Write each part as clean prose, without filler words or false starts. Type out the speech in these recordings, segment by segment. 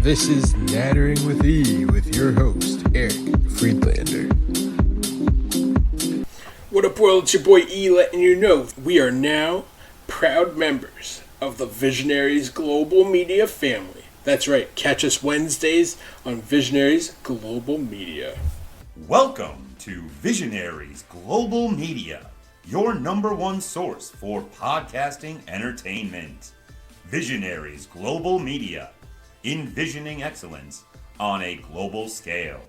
This is Nattering with E with your host, Eric Friedlander. What up, world? It's your boy E letting you know we are now proud members of the Visionaries Global Media family. That's right, catch us Wednesdays on Visionaries Global Media. Welcome to Visionaries Global Media, your number one source for podcasting entertainment. Visionaries Global Media, envisioning excellence on a global scale.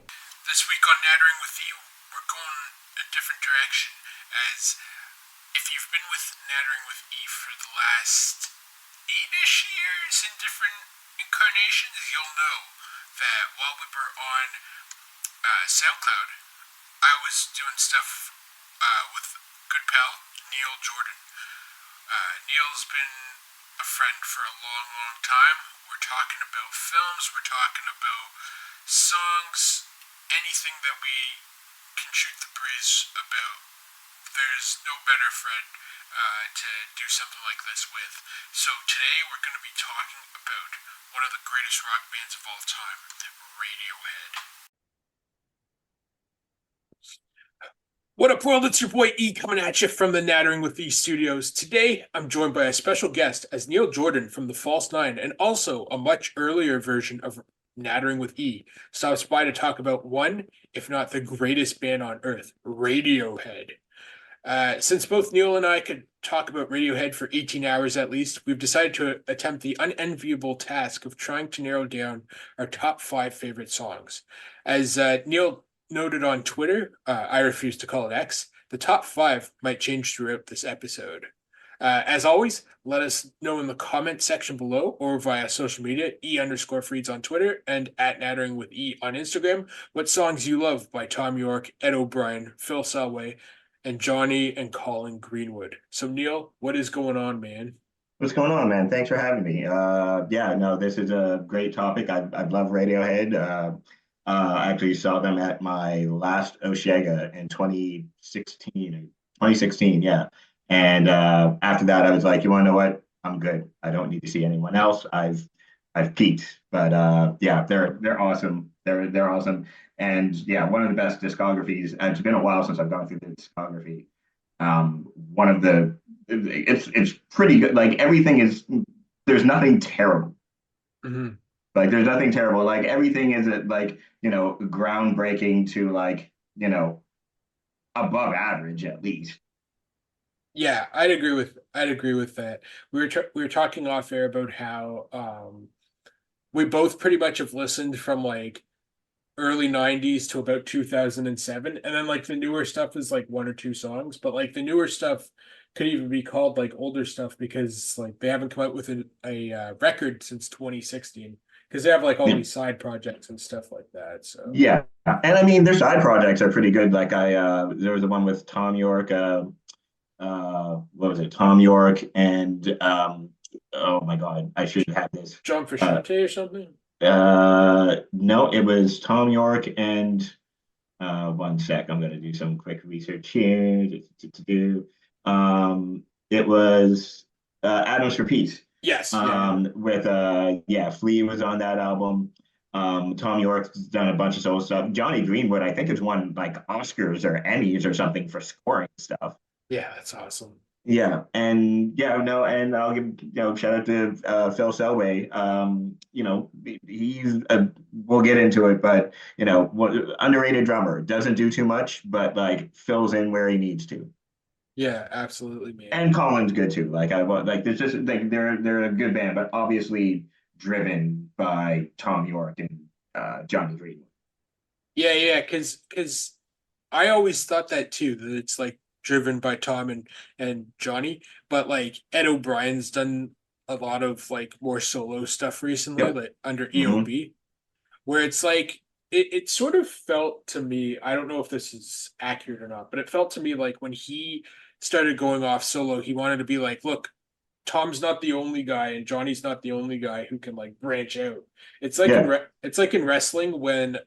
This week on Nattering with E, we're going a different direction, as if you've been with Nattering with E for the last 8-ish years in different incarnations, you'll know that while we were on SoundCloud, I was doing stuff with good pal Neil Jordan. Neil's been a friend for a long, long time. We're talking about films, we're talking about songs, anything that we can shoot the breeze about. There's no better friend to do something like this with. So today we're going to be talking about one of the greatest rock bands of all time, Radiohead. What up, world? It's your boy E coming at you from the Nattering with E studios. Today, I'm joined by a special guest as Neil Jordan from the False Nine, and also a much earlier version of Nattering with E stops by to talk about one, if not the greatest band on earth, Radiohead. Since both Neil and I could talk about Radiohead for 18 hours at least, we've decided to attempt the unenviable task of trying to narrow down our top 5 favorite songs. As Neil noted on Twitter, I refuse to call it X, the top 5 might change throughout this episode. As always, let us know in the comment section below or via social media, E_Freeds on Twitter and at Nattering with E on Instagram, what songs you love by Tom York, Ed O'Brien, Phil Selway, and Johnny and Colin Greenwood. So Neil, what is going on, man? What's going on, man? Thanks for having me. This is a great topic. I love Radiohead. I actually saw them at my last Osheaga in 2016, yeah. And after that, I was like, you want to know what? I'm good. I don't need to see anyone else. I've peaked. But they're awesome. They're awesome. And yeah, one of the best discographies. It's been a while since I've gone through the discography. It's pretty good. Like everything is. There's nothing terrible. Mm-hmm. Like there's nothing terrible. Like everything is groundbreaking to above average at least. Yeah, I'd agree with that. We were talking off air about how we both pretty much have listened from like early 90s to about 2007, and then like the newer stuff is like 1 or 2 songs, but like the newer stuff could even be called like older stuff because like they haven't come out with a record since 2016. Because they have like all these side projects and stuff like that. So yeah, and I mean their side projects are pretty good. Like there was the one with Tom York. What was it? Tom York and oh my God, I should have this. John Frusciante or something. No, it was Tom York and one sec. I'm going to do some quick research here. It was Atoms for Peace. Yes. With Flea was on that album. Tom York's done a bunch of solo stuff. Johnny Greenwood, I think, has won like Oscars or Emmys or something for scoring stuff. Yeah, that's awesome. Yeah, and and I'll give shout out to Phil Selway. He's we'll get into it, but underrated drummer, doesn't do too much, but like fills in where he needs to. Yeah, absolutely, man. And Colin's good too. There's just like they're a good band, but obviously driven by Tom York and Johnny Greenwood. Yeah, because I always thought that too, that it's like driven by Tom and Johnny, but like Ed O'Brien's done a lot of like more solo stuff recently, like under EOB, where it's like it sort of felt to me, I don't know if this is accurate or not, but it felt to me like when he started going off solo, he wanted to be like, look, Tom's not the only guy and Johnny's not the only guy who can like branch out. It's like it's like in wrestling when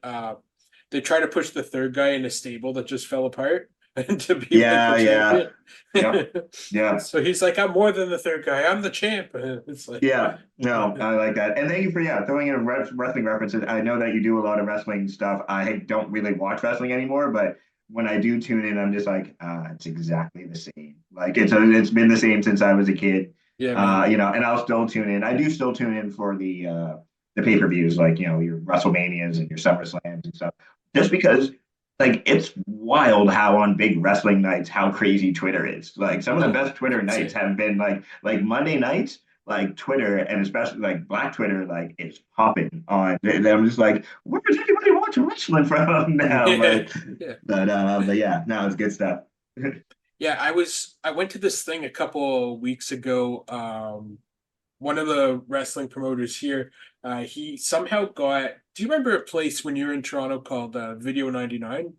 they try to push the third guy in a stable that just fell apart. and to be like the Yeah, yeah. champion. Yep. Yeah. So he's like, I'm more than the third guy. I'm the champ. And it's like, Yeah, no, I like that. And thank you for throwing in wrestling references. I know that you do a lot of wrestling stuff. I don't really watch wrestling anymore, but when I do tune in, I'm just like, it's exactly the same. Like it's been the same since I was a kid. yeah, man. And I'll still tune in. I do still tune in for the pay-per-views, like your WrestleManias and your SummerSlams and stuff. Just because like it's wild how on big wrestling nights how crazy Twitter is. Like some of the Oh, best Twitter nights insane. have been like Monday nights, like Twitter and especially like Black Twitter, like it's popping on. And I'm just like, where is anybody watching wrestling from now? Yeah, yeah. But yeah, no, it's good stuff. Yeah, I went to this thing a couple weeks ago. One of the wrestling promoters here, he somehow got, do you remember a place when you were in Toronto called Video 99?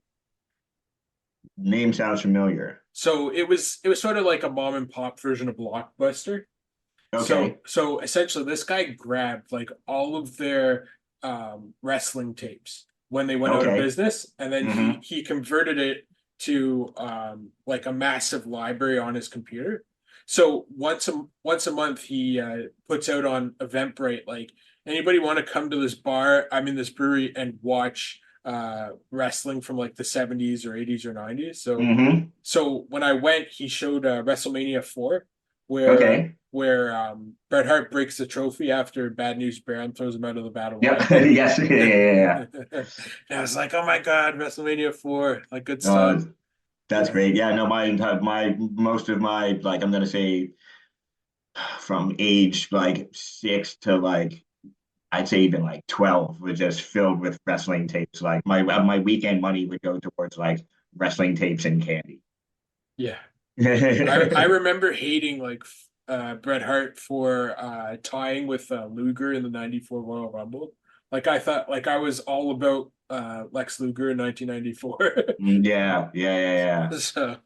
Name sounds familiar. So it was sort of like a mom and pop version of Blockbuster. Okay. So essentially this guy grabbed like all of their wrestling tapes when they went out of Okay. business, and then he Hmm. he converted it to like a massive library on his computer. So once a month he puts out on Eventbrite like, anybody want to come to this bar, I'm in this brewery, and watch wrestling from like the 70s or 80s or 90s. Hmm. So when I went, he showed WrestleMania 4, where Okay. Bret Hart breaks the trophy after Bad News Brown throws him out of the Battle Yep. Royal. Yes. Yeah. Yeah. And I was like, oh my God, WrestleMania 4, like good Yeah. stuff. That's Yeah. great. Yeah. No, my most of my like I'm gonna say from age like 6 to like I'd say even like 12 was just filled with wrestling tapes. Like my weekend money would go towards like wrestling tapes and candy. Yeah. I remember hating like Bret Hart for tying with Luger in the 94 Royal Rumble. Like I thought, like I was all about Lex Luger in 1994. Yeah, yeah, yeah, yeah. So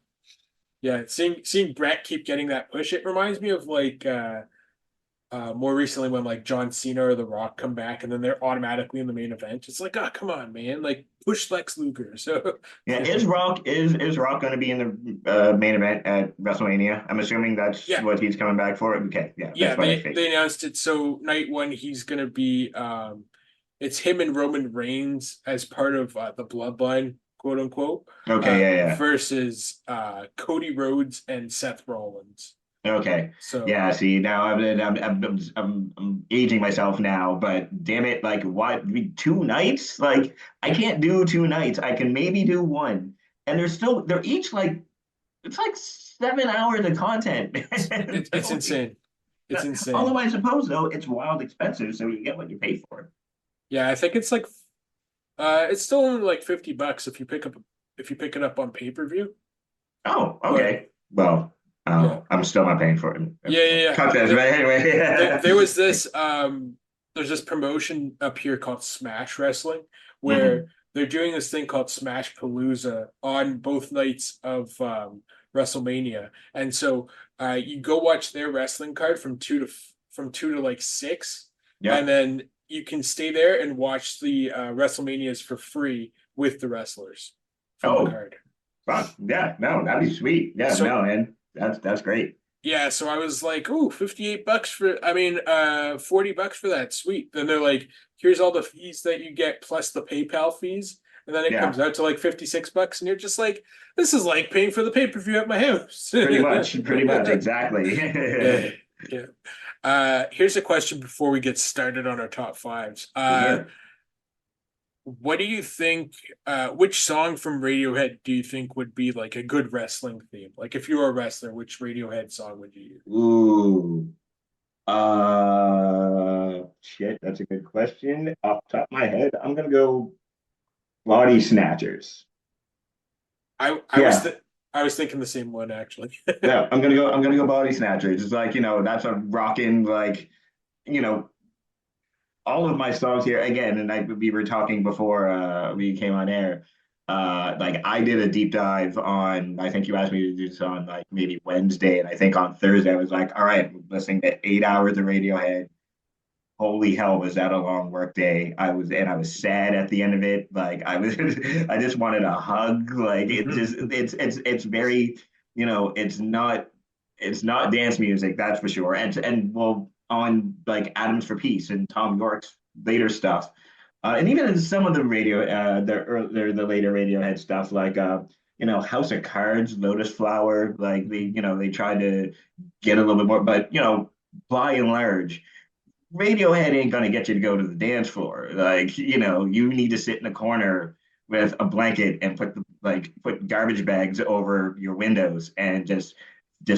yeah, seeing Bret keep getting that push, it reminds me of like more recently when like John Cena or The Rock come back and then they're automatically in the main event. It's like, oh come on, man, like push Lex Luger. So Yeah, is Rock going to be in the main event at WrestleMania? I'm assuming that's yeah, what he's coming back for. Okay, yeah, yeah, that's what I they figured. announced it. So night one, he's gonna be it's him and Roman Reigns as part of the Bloodline, quote unquote, Okay, yeah, versus Cody Rhodes and Seth Rollins. yeah. Okay, So yeah. See, now I'm aging myself now, but damn it, like what? 2 nights? Like I yeah, can't do 2 nights. I can maybe do one, and they're each like it's like 7 hours of content. it's insane. It's Although insane. I suppose though it's wild expensive, so you get what you pay for. Yeah, I think it's like it's still only like $50 if you pick it up on pay-per-view. Oh, But okay. Well, yeah. I'm still not paying for it. Yeah, yeah, Cut yeah. this, but anyway. There was this there's this promotion up here called Smash Wrestling, where Hmm. they're doing this thing called Smash Palooza on both nights of WrestleMania. And so you go watch their wrestling card from 2 to like 6, and Yep. then you can stay there and watch the WrestleManias for free with the wrestlers from the Oh, card. fuck. Yeah, no, that'd be sweet. Yeah, So no, man. That's great. yeah, so I was like, "Ooh, $58 for, I mean, $40 for that. Sweet." Then they're like, "Here's all the fees that you get plus the PayPal fees." And then it comes Yeah, out to like $56, and you're just like, "This is like paying for the pay-per-view at my house." pretty much. Pretty much. Exactly. Yeah, yeah. Here's a question before we get started on our top fives. Yeah. What do you think, which song from Radiohead do you think would be like a good wrestling theme? Like if you were a wrestler, which Radiohead song would you use? Ooh. Shit, that's a good question. Off the top of my head, I'm gonna go Body Snatchers. I I was Yeah. th I was thinking the same one actually. Yeah, I'm gonna go Body Snatchers. It's like, that's a rockin' like, you know, all of my songs here again, and we were talking before we came on air. Like I did a deep dive on. I think you asked me to do this on like maybe Wednesday, and I think on Thursday I was like, all right, I'm listening to 8 hours of Radiohead, holy hell, was that a long work day. I was sad at the end of it. Like I was, I just wanted a hug. Like it's very, it's not dance music, that's for sure. And well, on like Atoms for Peace and Tom York's later stuff, and even in some of the the later Radiohead stuff, like House of Cards, Lotus Flower, like they tried to get a little bit more, but by and large, Radiohead ain't gonna get you to go to the dance floor. Like, you need to sit in a corner with a blanket and put garbage bags over your windows and just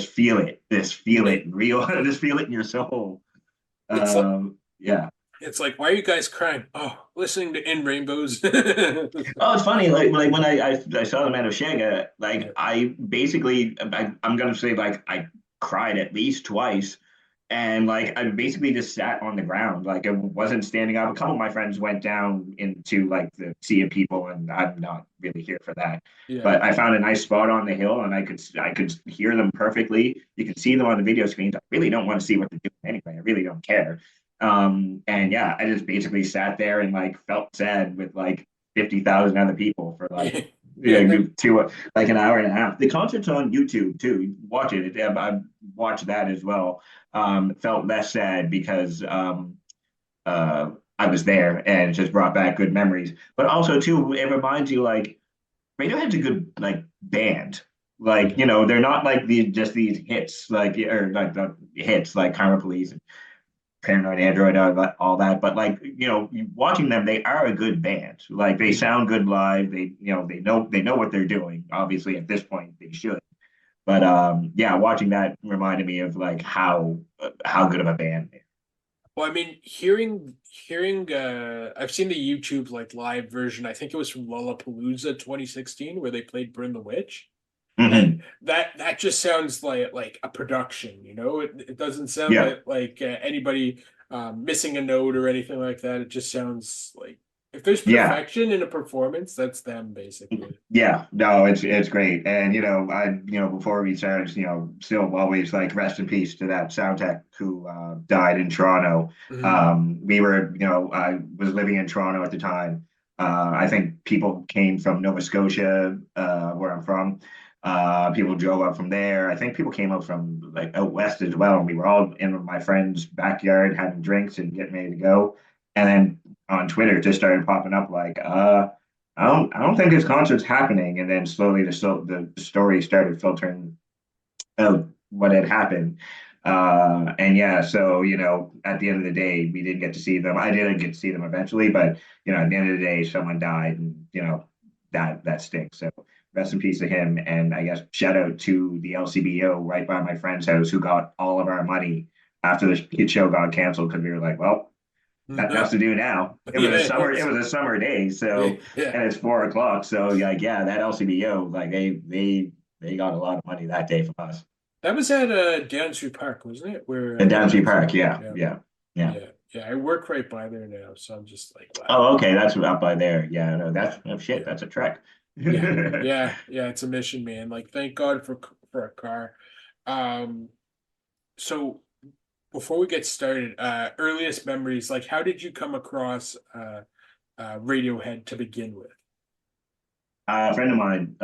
feel it. Just feel it real. Just feel it in your soul. It's like Yeah. it's like, why are you guys crying? Oh, listening to In Rainbows. Oh, it's funny. Like when I saw them at Osheaga, like I'm gonna say like I cried at least twice, and like I basically just sat on the ground. Like I wasn't standing up. A couple of my friends went down into like the sea of people, and I'm not really here for that. Yeah. But I found a nice spot on the hill, and I could hear them perfectly. You can see them on the video screens. I really don't want to see what they're doing anyway. I really don't care. And yeah, I just basically sat there and like felt sad with like 50,000 other people for like Yeah, two like an hour and a half. The concert's on YouTube too. Watch it. I watched that as well. Felt less sad because I was there and it just brought back good memories. But also too, it reminds you like Radiohead's a good like band. Like, yeah. they're not like these hits like or like the hits like Karma Police and Paranoid Android, all that. But like, watching them, they are a good band. Like they Mhm. sound good live. They know what they're doing. Obviously, at this point, they should. But yeah, watching that reminded me of like how good of a band they are. Well, I mean, hearing I've seen the YouTube like live version. I think it was from Lollapalooza 2016 where they played Burn the Witch. And Mhm. that just sounds like a production, it doesn't sound Yeah. like anybody missing a note or anything like that. It just sounds like if there's Yeah. perfection in a performance, that's them basically. Yeah, no, it's great. And before we started, still always like rest in peace to that sound tech who died in Toronto. Mhm. We were, I was living in Toronto at the time. I think people came from Nova Scotia, where I'm from. People drove up from there. I think people came up from like out west as well. And we were all in my friend's backyard having drinks and getting ready to go. And then on Twitter, it just started popping up like, I don't think his concert's happening. And then slowly the story started filtering out what had happened. And yeah, so at the end of the day, we didn't get to see them. I didn't get to see them eventually, but at the end of the day, someone died, and that stinks. So rest in peace to him. And I guess shout out to the LCBO right by my friend's house who got all of our money after the show got canceled because we were like, well, nothing else to do now. It Yes. was a summer day, so Yeah. and it's 4 o'clock. So like yeah, that LCBO, like they got a lot of money that day from us. That was at Downsview Park, wasn't it? Where And the Downsview concert. Park, yeah, Yeah. yeah, yeah. Yeah. Yeah. I work right by there now, so I'm just like, wow. Oh, okay, that's up by there. Yeah, no, that's oh shit, Yeah. that's a trek. Yeah. Yeah. Yeah. It's a mission, man. Like, thank God for a car. Um, so before we get started, earliest memories, like how did you come across Radiohead to begin with? A friend of mine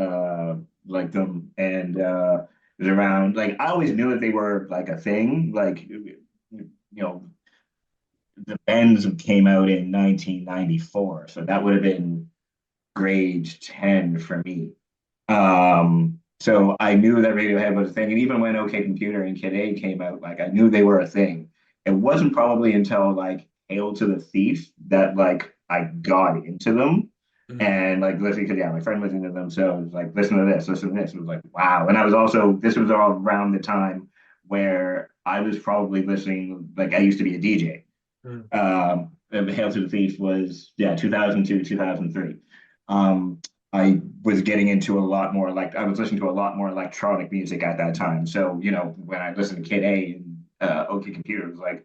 liked them and was around. Like I always knew that they were like a thing. Like know, the Bends came out in 1994, so that would have been grade 10 for me. So I knew that Radiohead was a thing, and even when OK Computer and Kid A came out, like I knew they were a thing. It wasn't probably until like Hail to the Thief that like I got into them Mhm. and like listening to yeah, my friend was into them, so it was like listen to this, listen to this. It was like wow, and I was also this was all around the time where I was probably listening like I used to be a DJ. Mhm. Hail to the Thief was yeah 2002 2003. I was getting into a lot more like I was listening to a lot more electronic music at that time. So when I listened to Kid A and OK Computer, it was like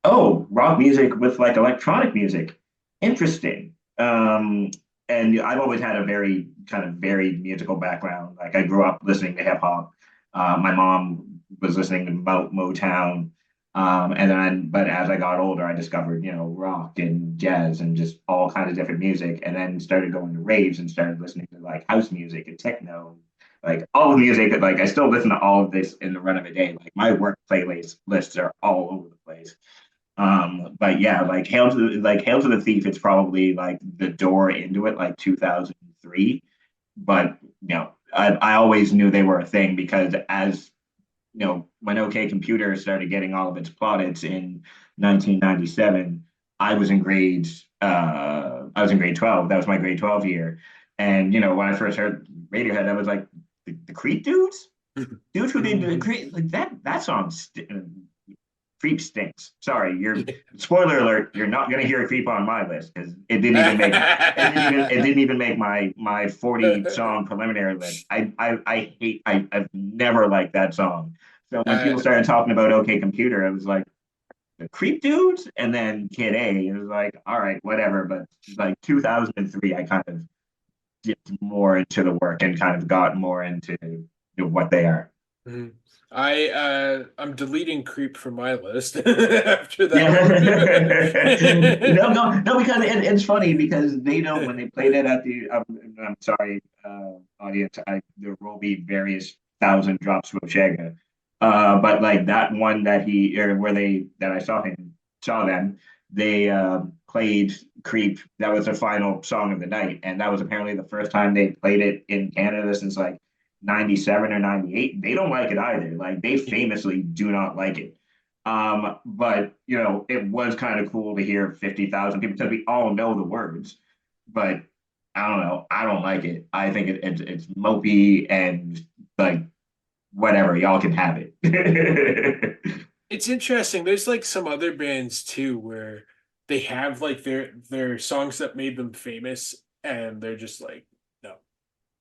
oh rock music with like electronic music, interesting. And I've always had a very kind of varied musical background. Like I grew up listening to hip hop. My mom was listening to Motown. But as I got older, I discovered, rock and jazz and just all kinds of different music, and then started going to raves and started listening to like house music and techno, like all the music. Like I still listen to all of this in the run of a day. Like my work playlist lists are all over the place. But yeah, like Hail to the Thief, it's probably like the door into it, like 2003. But I always knew they were a thing because as when OK Computer started getting all of its plaudits in 1997, I was in grade 12. That was my grade 12 year. And when I first heard Radiohead, I was like, the Creep dudes who did the Creep, like that song Creep stinks. Sorry, you're spoiler alert. You're not gonna hear a Creep on my list because it didn't even make my 40 song preliminary list. I've never liked that song. So when uh, people started talking about OK Computer, it was like the Creep dudes, and then Kid A. It was like, all right, whatever. But like 2003, I kind of dipped more into the work and kind of got more into what they are. mhm. I'm deleting Creep from my list after Yeah. that. No, because it's funny because they don't when they played it at the. I'm sorry, audience. There will be various thousand drops of Osheaga, but like that one that he or where they that I saw them, they played "Creep." That was their final song of the night, and that was apparently the first time they played it in Canada since like '97 or '98. They don't like it either. Like they famously do not like it. But it was kind of cool to hear 50,000 people because we all know the words, but I don't know. I don't like it. I think it's mopey and like whatever. Y'all can have it. It's interesting. There's like some other bands too where they have like their songs that made them famous, and they're just like, no,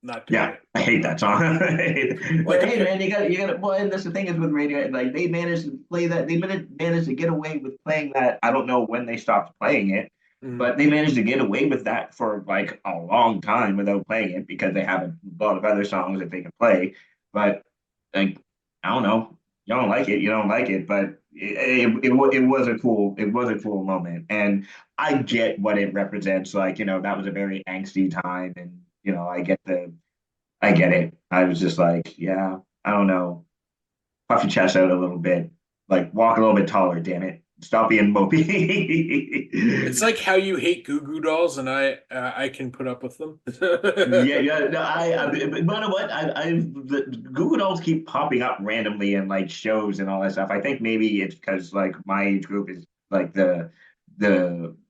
not doing Yeah, it. I hate that Not song. like But a hey, man, you got. Well, and that's the thing is with Radiohead, like they managed to play that. They managed to get away with playing that. I don't know when they stopped playing it, mm, but they managed to get away with that for like a long time without playing it because they have a lot of other songs that they can play. But like, I don't know. You don't like it, you don't like it. But it was a cool moment, and I get what it represents. Like, that was a very angsty time, and I get it. I was just like, yeah, I don't know. Puff your chest out a little bit. Like walk a little bit taller, damn it. Stop being it's mopey. like how you hate Goo Goo Dolls, and I can put up with them. Yeah, yeah. No, but you know what? The Google Dolls keep popping up randomly in like shows and all that stuff. I think maybe it's because like my age group is like the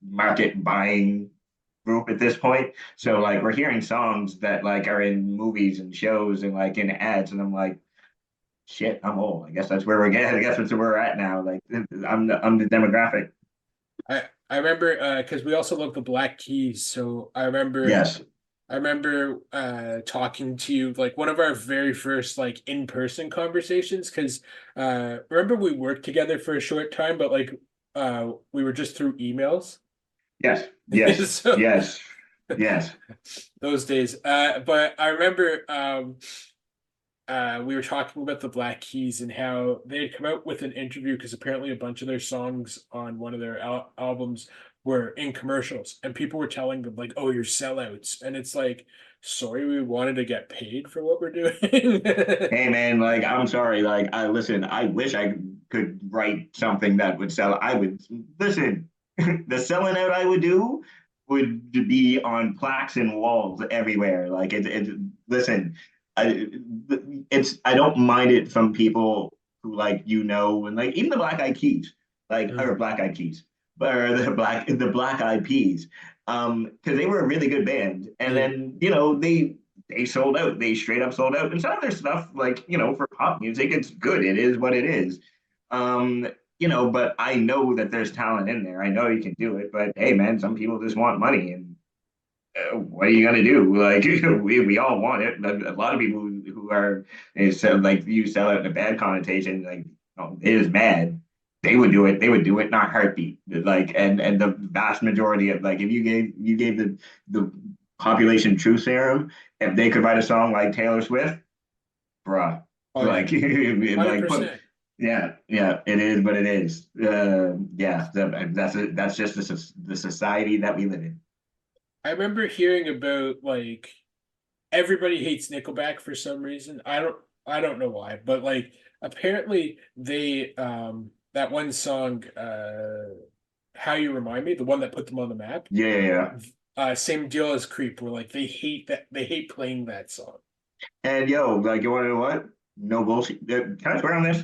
market buying group at this point. So like we're hearing songs that like are in movies and shows and like in ads, and I'm like, shit, I'm old. I guess that's where we're getting. I guess that's where we're at now. Like I'm the demographic. I remember because we also love the Black Keys, so Yes. I remember talking to you like one of our very first like in-person conversations because remember we worked together for a short time, but like we were just through emails. Yes. Yes. So Yes. Yes. those days. But I remember we were talking about the Black Keys and how they had come out with an interview because apparently a bunch of their songs on one of their albums were in commercials, and people were telling them like, "Oh, you're sellouts," and it's like, sorry, we wanted to get paid for what we're doing. Hey man, like I'm sorry, like I listen, I wish I could write something that would sell. I would listen, the selling out I would do would be on plaques and walls everywhere. Like listen, I I don't mind it from people who like and like even the Black Eyed Keys, like or Mm, Black Eyed Keys, but or the Black Eyed Peas, because they were a really good band, and yeah. then they sold out. They straight up sold out. And some of their stuff, like, for pop music, it's good. It is what it is. Um, but I know that there's talent in there. I know you can do it. But hey, man, some people just want money. And what are you gonna do? Like we all want it. A lot of people who are so like you sell it in a bad connotation, like it is mad. They would do it. They would do it in a heartbeat. Like and the vast majority of like if you gave the population truth serum, if they could write a song like Taylor Swift, bruh, Oh yeah, like like put 100%. Yeah, yeah, it is, but it is. Yeah, that's it. That's just the society that we live in. I remember hearing about like everybody hates Nickelback for some reason. I don't know why, but like apparently they that one song How You Remind Me, the one that put them on the map, Yeah, yeah, yeah. same deal as Creep, where like they hate playing that song. And yo, like, you want to know what? No bullshit. Can I swear on this?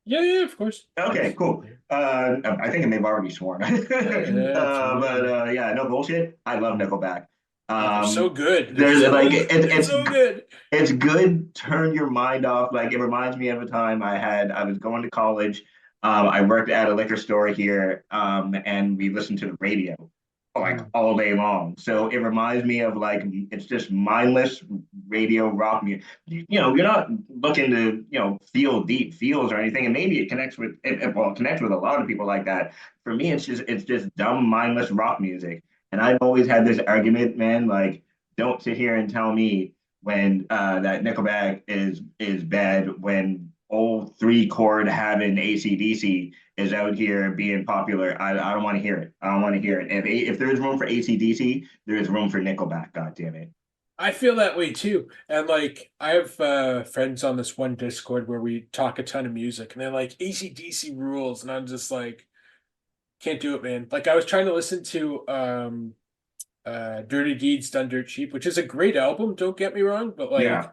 Yeah, yeah, of course. Of Okay, course. cool. I think I may have already sworn. Yeah, But absolutely. yeah, no bullshit. I love Nickelback. Oh, they're so good. They're There's like so they're so good. it's good. Turn your mind off. Like, it reminds me of a time I was going to college. I worked at a liquor store here, and we listened to the radio like Mm. all day long. So it reminds me of like it's just mindless radio rock music. You're not looking to feel deep feels or anything, and maybe it connects with well, it connects with a lot of people like that. For me, it's just dumb, mindless rock music. And I've always had this argument, man. Like, don't sit here and tell me when that Nickelback is bad when old three chord having AC/DC is out here being popular. I don't want to hear it. I don't want to hear it. If there's room for AC/DC, there is room for Nickelback. God damn it. I feel that way too. And like I have friends on this one Discord where we talk a ton of music and they're like AC/DC rules and I'm just like can't do it, man. Like I was trying to listen to Dirty Deeds Done Dirt Cheap, which is a great album, don't get me wrong, but Yeah. like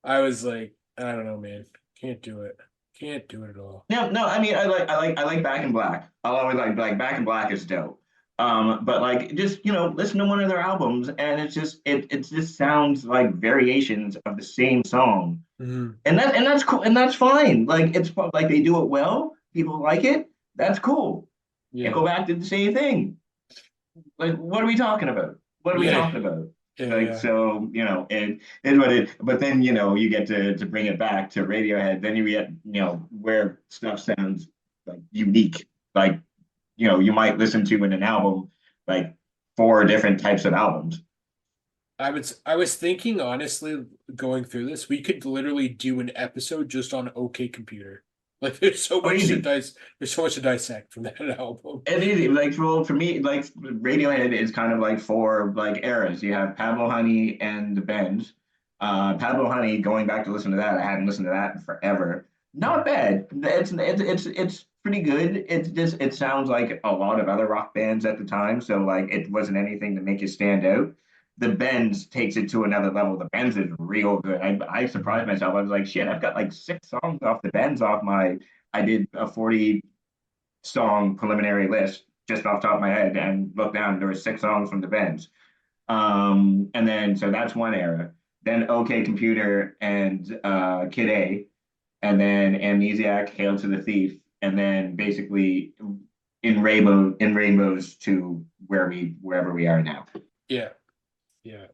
I was like, I don't know, man. Can't do it. Can't do it at all. No, no. I mean, I like Back in Black. I'll always like Back in Black is dope. But like just listen to one of their albums, and it just sounds like variations of the same song, Mhm. and that's cool, and that's fine. Like, like they do it well. People like it. That's cool. Yeah. Nickelback did the same thing. Like, what are we talking about? What are we Yeah. talking about? Yeah. Like, Yeah. so, it is what it, but then, you get to bring it back to Radiohead, then you get, where stuff sounds like unique. Like, you might listen to in an album, like four different types of albums. I was thinking honestly going through this, we could literally do an episode just on OK Computer. Like Oh, easy. there's so much to dissect from that album. It's easy. Like, well, for me, like Radiohead is kind of like four like eras. You have Pablo Honey and the Bends. Pablo Honey, going back to listen to that, I hadn't listened to that in forever. Not Mm. bad. It's pretty good. It sounds like a lot of other rock bands at the time, so like it wasn't anything to make you stand out. The Bends takes it to another level. The Bends is real good. I surprised Mhm. myself. I was like, shit, I've got like six songs off the Bends off my. I did a 40 song preliminary list just off the top of my head and looked down. There were six songs from the Bends. And then so that's one era. Then OK Computer and Kid A, and then Amnesiac, Hail to the Thief, and then basically in rainbows to wherever we are now. Yeah. Yeah.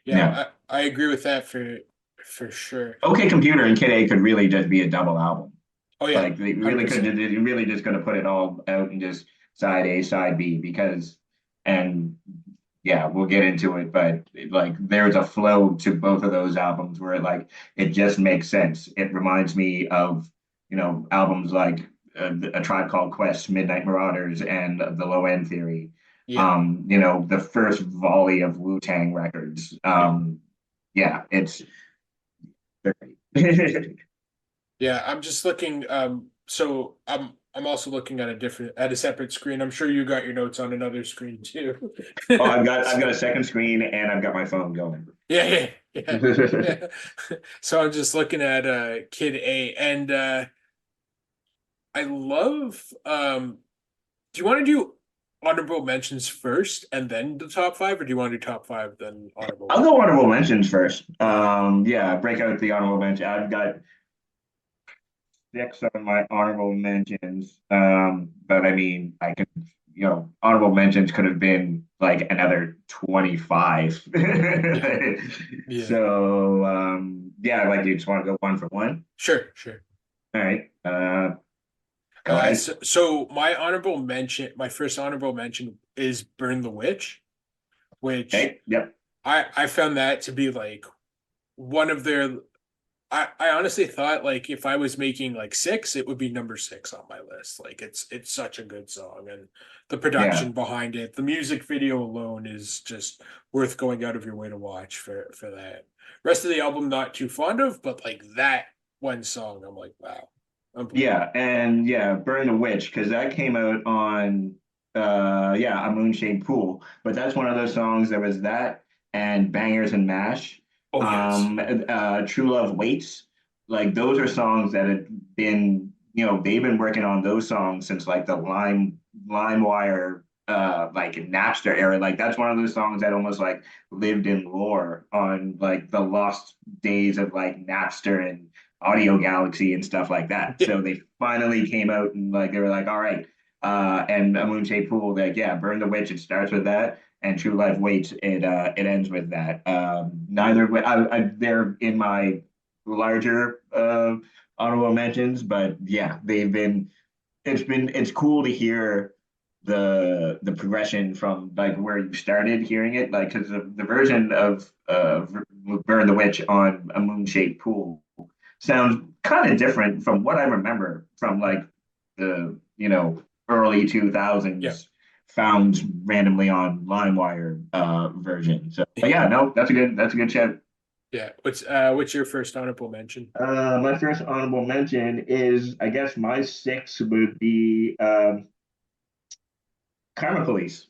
Yeah. Yeah. I agree with that for sure. OK Computer and Kid A could really just be a double album. Oh yeah, Like, they really could. 100%. They really just going to put it all out and just side A, side B, because, and yeah, we'll get into it, but like there's a flow to both of those albums where it just makes sense. It reminds me of albums like A Tribe Called Quest, Midnight Marauders, and The Low End Theory. Yeah. The first volley of Wu-Tang records. Yeah, it's great. Yeah, I'm just looking so I'm also looking at a separate screen. I'm sure you got your notes on another screen too. Oh, I've got a So second screen and I've got my phone going. yeah, yeah, yeah, yeah. So I'm just looking at Kid A and I love do you want to do honorable mentions first and then the top five, or do you want to do top five then honorable I'll mention? go honorable mentions first. Okay. Yeah, break out the honorable mention. I've got six on my honorable mentions. But I mean, I could, honorable mentions could have been like another 25. Yeah. Yeah. So, yeah, like, you just want to go one for one. Sure, sure. All right. Go ahead. So my first honorable mention is Burn the Witch, which Okay. Yep. I found that to be like one of their I honestly thought like if I was making like six, it would be number six on my list. Like it's such a good song, and the Yeah. production behind it, the music video alone is just worth going out of your way to watch for that. Rest of the album not too fond of, but like that one song, I'm like, wow, unbelievable. Yeah, and yeah, Burn the Witch, because that came out on A Moonshade Pool. But that's one of those songs. There was that and Bangers and Mash. Oh yes. True Love Waits. Like those are songs that have been, they've been working on those songs since like the LimeWire like Napster era. Like that's one of those songs that almost like lived in lore on like the lost days of like Napster and Audio Galaxy and stuff like that. Yeah. So they finally came out and like they were like, all right, and a Moonshade Pool, like yeah, Burn the Witch. It starts with that, and True Life Waits. It ends with that. Neither they're in my larger honorable mentions, but yeah, they've been. It's cool to hear the progression from like where you started hearing it, like because the version of Burn the Witch on a Moonshade Pool sounds kind of different from what I remember from like the early Yeah. 2000s found randomly on LimeWire version. So but yeah, no, that's a good chat. Yeah. What's your first honorable mention? My first honorable mention is I guess my six would be Karma Police.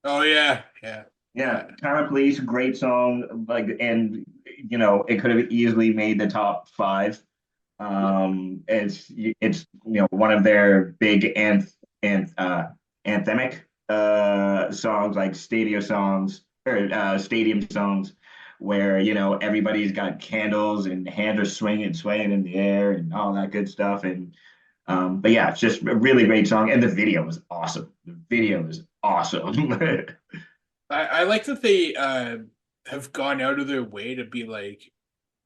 Oh yeah, yeah. Yeah, Uh, Karma Police, great song. Like, and it could have easily made the top five. yeah. It's one of their big anthemic songs, like stadium songs, where everybody's got candles and hands are swaying in the air and all that good stuff. And but yeah, it's just a really great song, and the video is awesome. The video is awesome. I like that they have gone out of their way to be like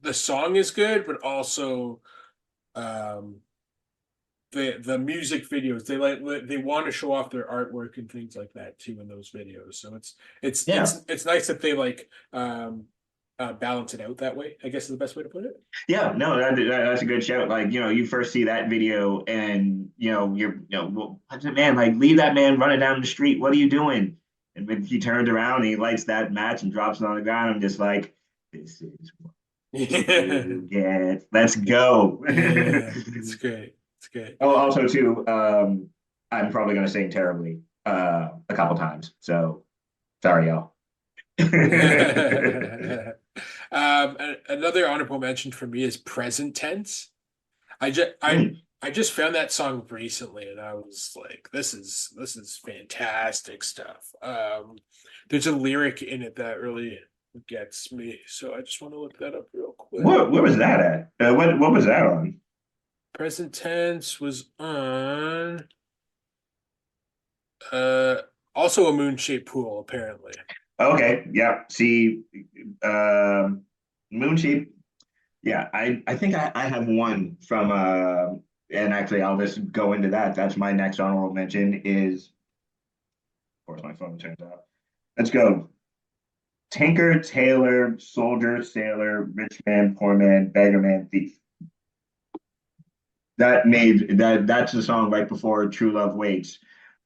the song is good, but also um the music videos they want to show off their artwork and things like that too in those videos. So Yeah. it's nice that they like balance it out that way, I guess is the best way to put it. Yeah, no, that's a good shout. Like, you first see that video and, well, what's it, man, like, leave that man running down the street. What are you doing? And when he turns around and he lights that match and drops it on the ground, I'm just like, this is what Yeah, you get. Let's go. yeah, it's great. It's great. Oh, also, too, I'm probably going to sing terribly a couple times. So sorry, y'all. Another honorable mention for me is present tense. I just Mm. I just found that song recently, and I was like, this is fantastic stuff. There's a lyric in it that really gets me, so I just want to look that up real quick. Where was that at? What was that on? Present tense was on uh also a moon-shaped pool, apparently. Okay, yeah. See, um, Moonsheep. Yeah, I think I have one from and actually I'll just go into that. That's my next honorable mention is, of course, my phone turns off. Let's go. Tinker, Tailor, Soldier, Sailor, Rich Man, Poor Man, Beggar Man, Thief. That's the song right before True Love Waits.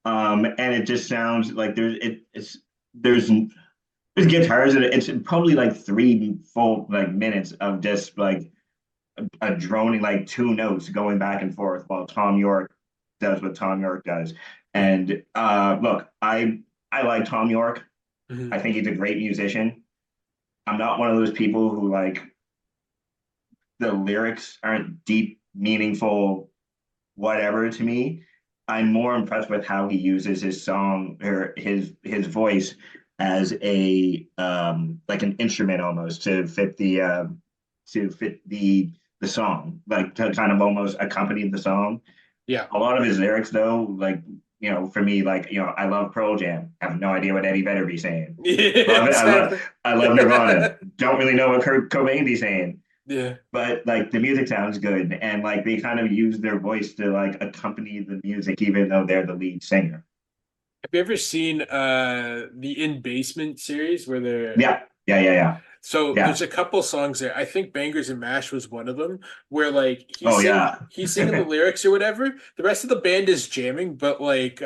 And it just sounds like there's guitars and it's probably like three full like minutes of just like a droning like two notes going back and forth while Tom York does what Tom York does. Yeah. And look, I like Tom York. Mhm. I think he's a great musician. I'm not one of those people who like the lyrics aren't deep, meaningful, whatever to me. I'm more impressed with how he uses his song or his voice as a like an instrument almost to fit the song, like to kind of almost accompany the song. Yeah. A lot of his lyrics though, like for me, like I love Pearl Jam. I have no idea what Eddie Vedder be saying. Yeah, Love it. exactly. I love Nirvana. Don't really know what Kurt Cobain be saying, Yeah. but like the music sounds good and like they kind of use their voice to like accompany the music even though they're the lead singer. Have you ever seen the In Basement series where they're Yeah, Yeah, yeah, yeah. So Yeah. there's a couple songs there. I think Bangers and Mash was one of them, where like Oh yeah. he's singing the lyrics or whatever. The rest of the band is jamming, but like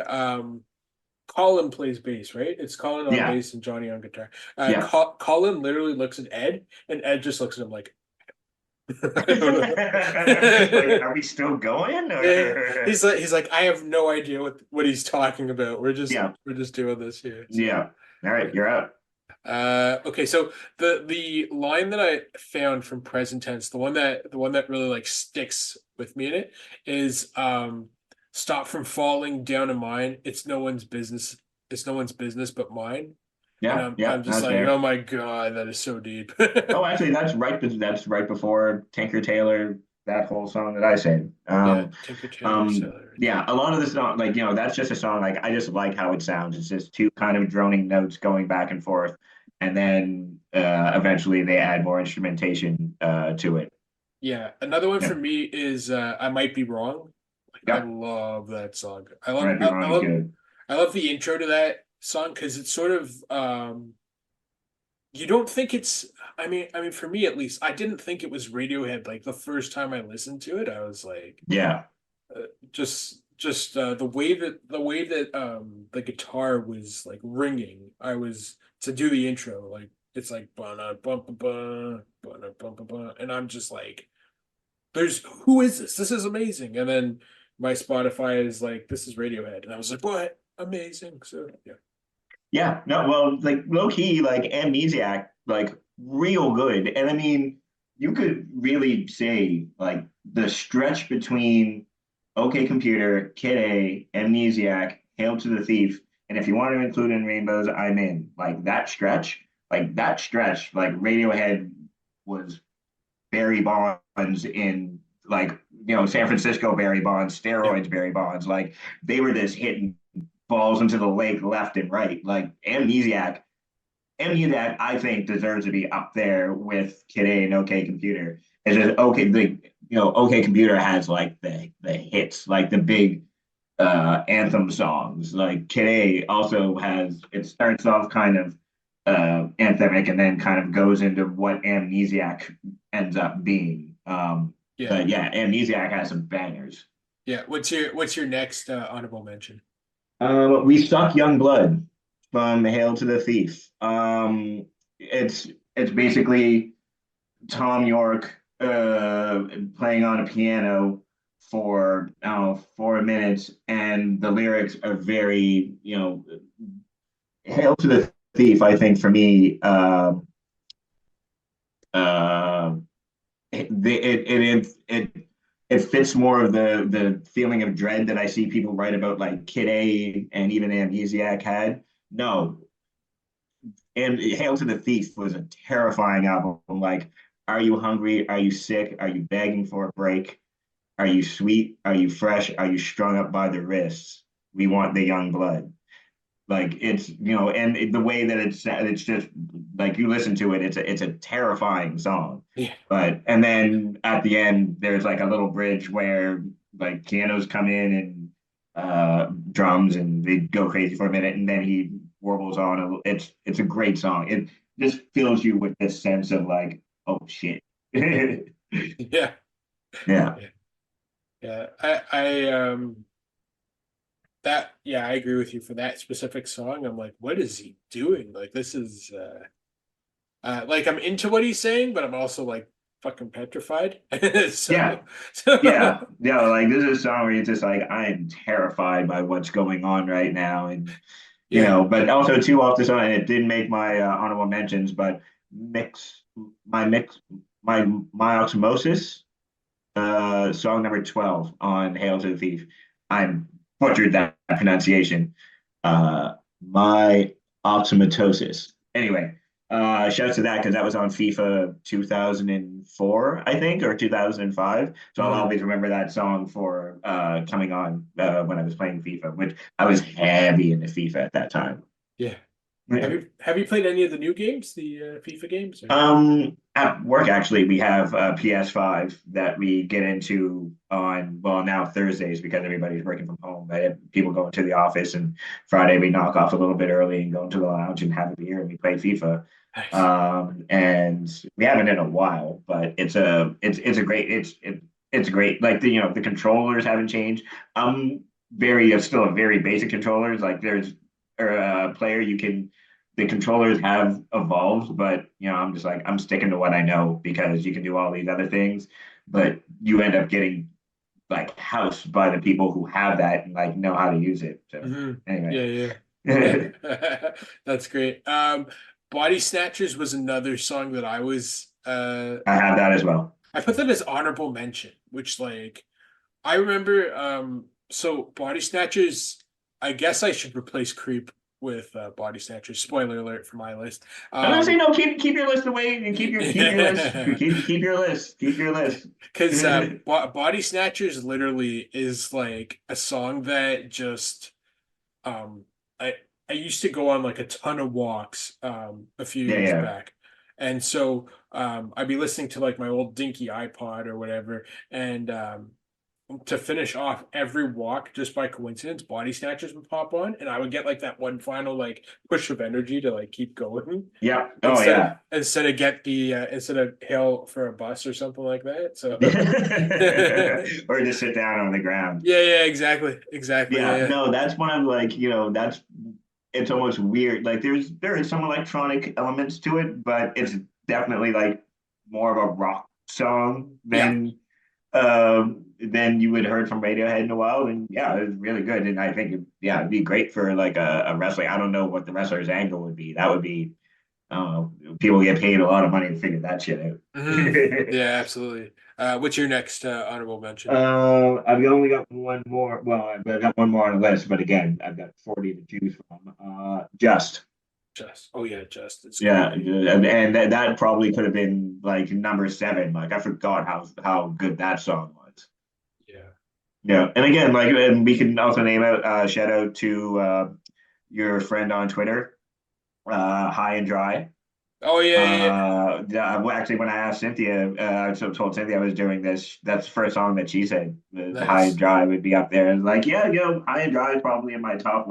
Colin plays bass, right? It's Colin on Yeah. bass and Johnny on guitar. Yeah. Colin literally looks at Ed, and Ed just looks at him like, I don't Like, know. are we still going? Yeah, Or he's like, I have no idea what he's talking about. yeah. We're just doing this here. So Yeah. All right, you're up. okay, so the line that I found from present tense, the one that really like sticks with me in it is stop from falling down in mine. It's no one's business but mine. And Yeah, yeah, I'm just that's like, fair. oh my God, that is so deep. Oh, actually, that's right before Tinker Tailor, that whole song that I sang. Yeah, Tinker Tailor Soldier. Yeah, a lot of the song, like, that's just a song, like, I just like how it sounds. It's just two kind of droning notes going back and forth, and then eventually they add more instrumentation to it. Yeah, another one Yeah, for me is I Might Be Wrong. Like I yeah, love that song. Might Be Wrong is good. I love the intro to that song because it's sort of you don't think it's I mean for me at least, I didn't think it was Radiohead like the first time I listened to it. I was like Yeah, just the way that the guitar was like ringing. I was to do the intro like it's like ba bum ba ba ba and I'm just like there's who is this? This is amazing. And then my Spotify is like, this is Radiohead. And I was like, what? Amazing. So yeah. yeah. No, well, like low key, like Amnesiac, like real good. And I mean, you could really say like the stretch between OK Computer, Kid A, Amnesiac, Hail to the Thief, and if you want to include in Rainbows, I'm in. Like that stretch, like Radiohead was Barry Bonds in like San Francisco Barry Bonds, Yeah. steroids Barry Bonds. Like they were just hitting balls into the lake left and right. Like Amnesiac, I think deserves to be up there with Kid A and OK Computer. It's just OK, OK Computer has like the hits, like the big anthem songs. Like Kid A also has it starts off kind of anthemic and then kind of goes into what Amnesiac ends up being. Yeah. But yeah, Amnesiac has some bangers. Yeah. What's your next honorable mention? We Suck Young Blood from Hail to the Thief. It's basically Tom York playing on a piano for I don't know 4 minutes, and the lyrics are very Hail to the Thief. I think for me, uh, it fits more of the feeling of dread that I see people write about, like Kid A and even Amnesiac had. No, and Hail to the Thief was a terrifying album. Like, are you hungry? Are you sick? Are you begging for a break? Are you sweet? Are you fresh? Are you strung up by the wrists? We want the young blood. Like it's and the way that it's just like you listen to it, it's a terrifying song. Yeah. But and then at the end, there's like a little bridge where like pianos come in and drums, and they go crazy for a minute, and then he warbles on. It's a great song. It just fills you with this sense of like, oh shit. Yeah. Yeah. Yeah. Yeah. I that yeah, I agree with you for that specific song. I'm like, what is he doing? Like this is like I'm into what he's saying, but I'm also like fucking petrified. Yeah. So, Yeah, so yeah, like this is a song where you're just like, I am terrified by what's going on right now, and yeah. but also too off the song, and it didn't make my honorable mentions, but mix, my Osmosis, song number 12 on Hail to the Thief. I'm butchered that pronunciation. My Osomotosis. Anyway, shouts to that because that was on FIFA 2004, I think, or 2005. So I'll Mhm. always remember that song for coming on when I was playing FIFA, which I was heavy into FIFA at that time. Yeah. Have you played any of the new games, the FIFA games? Or? At work actually, we have a PS5 that we get into on, well, now Thursdays because everybody's working from home. But people go into the office, and Friday we knock off a little bit early and go into the lounge and have a beer and we play FIFA. Nice. And we haven't in a while, but it's a great it's great. Like the controllers haven't changed. Very still a very basic controllers. Like there's a player you can the controllers have evolved, but I'm just like I'm sticking to what I know because you can do all these other things, but you end up getting like housed by the people who have that and like know how to use it. So Yeah, anyway. yeah. I That's great. Bodysnatchers was another song that I was have that as well. I put that as honorable mention, which like I remember so Bodysnatchers, I guess I should replace Creep with Bodysnatchers. Spoiler alert for my list. I'm gonna say no. Keep your list away and keep your list. Keep your list. Because Body Snatchers literally is like a song that just um I used to go on like a ton of walks a few Yeah, years yeah. back. And so I'd be listening to like my old dinky iPod or whatever, and to finish off every walk just by coincidence, Body Snatchers would pop on, and I would get like that one final like push of energy to like keep going Yeah. Oh instead of yeah. instead of hail for a bus or something like that. So Or just sit down on the ground. yeah, exactly, Yeah, yeah. no, that's one of like, that's it's almost weird. Like there is some electronic elements to it, but it's definitely like more of a rock song Yeah. than you would heard from Radiohead in a while. And yeah, it was really good. And I think it'd be great for like a wrestler. I don't know what the wrestler's angle would be. That would be I don't know. People get paid a lot of money to figure that shit out. Yeah, absolutely. What's your next honorable mention? I've only got one more. Well, I've got one more on the list, but again, I've got 40 to choose from. Just. Oh yeah, Just. It's Yeah, great. and that probably could have been like number seven. Like I forgot how good that song was. Yeah. Yeah, and again, like, and we can also name out shout out to your friend on Twitter, High and Dry. Oh yeah. Well, actually, when I asked Cynthia, I told Cynthia I was doing this. That's the first song that she said was High and Nice. Dry would be up there. And like, yeah, High and Dry is probably in my top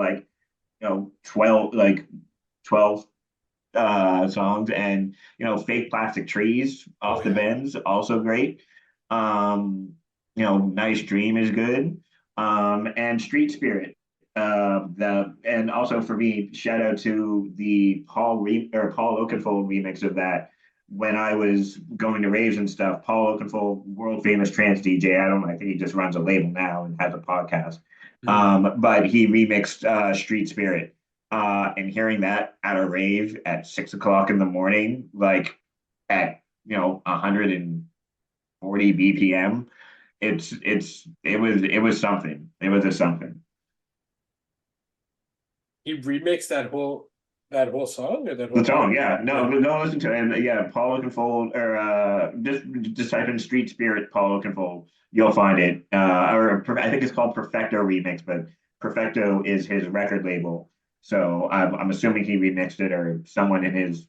12 songs, and Fake Plastic Trees Oh off the yeah. Bends also great. Nice Dream is good. And Street Spirit. And also for me, shout out to the Paul Oakenfold remix of that. When I was going to raves and stuff, Paul Oakenfold, world famous trance DJ. I think he just runs a label now and has a podcast. Mhm. But he remixed Street Spirit. And hearing that at a rave at 6 o'clock in the morning, like at 140 BPM, it was something. It was a something. He remixed that whole song or that The whole song, track? yeah. No, Yeah. go listen to it. And yeah, Paul Oakenfold, or just type in Street Spirit Paul Oakenfold. You'll find it. I think it's called Perfecto Remix, but Perfecto is his record label. So I'm assuming he remixed it or someone in his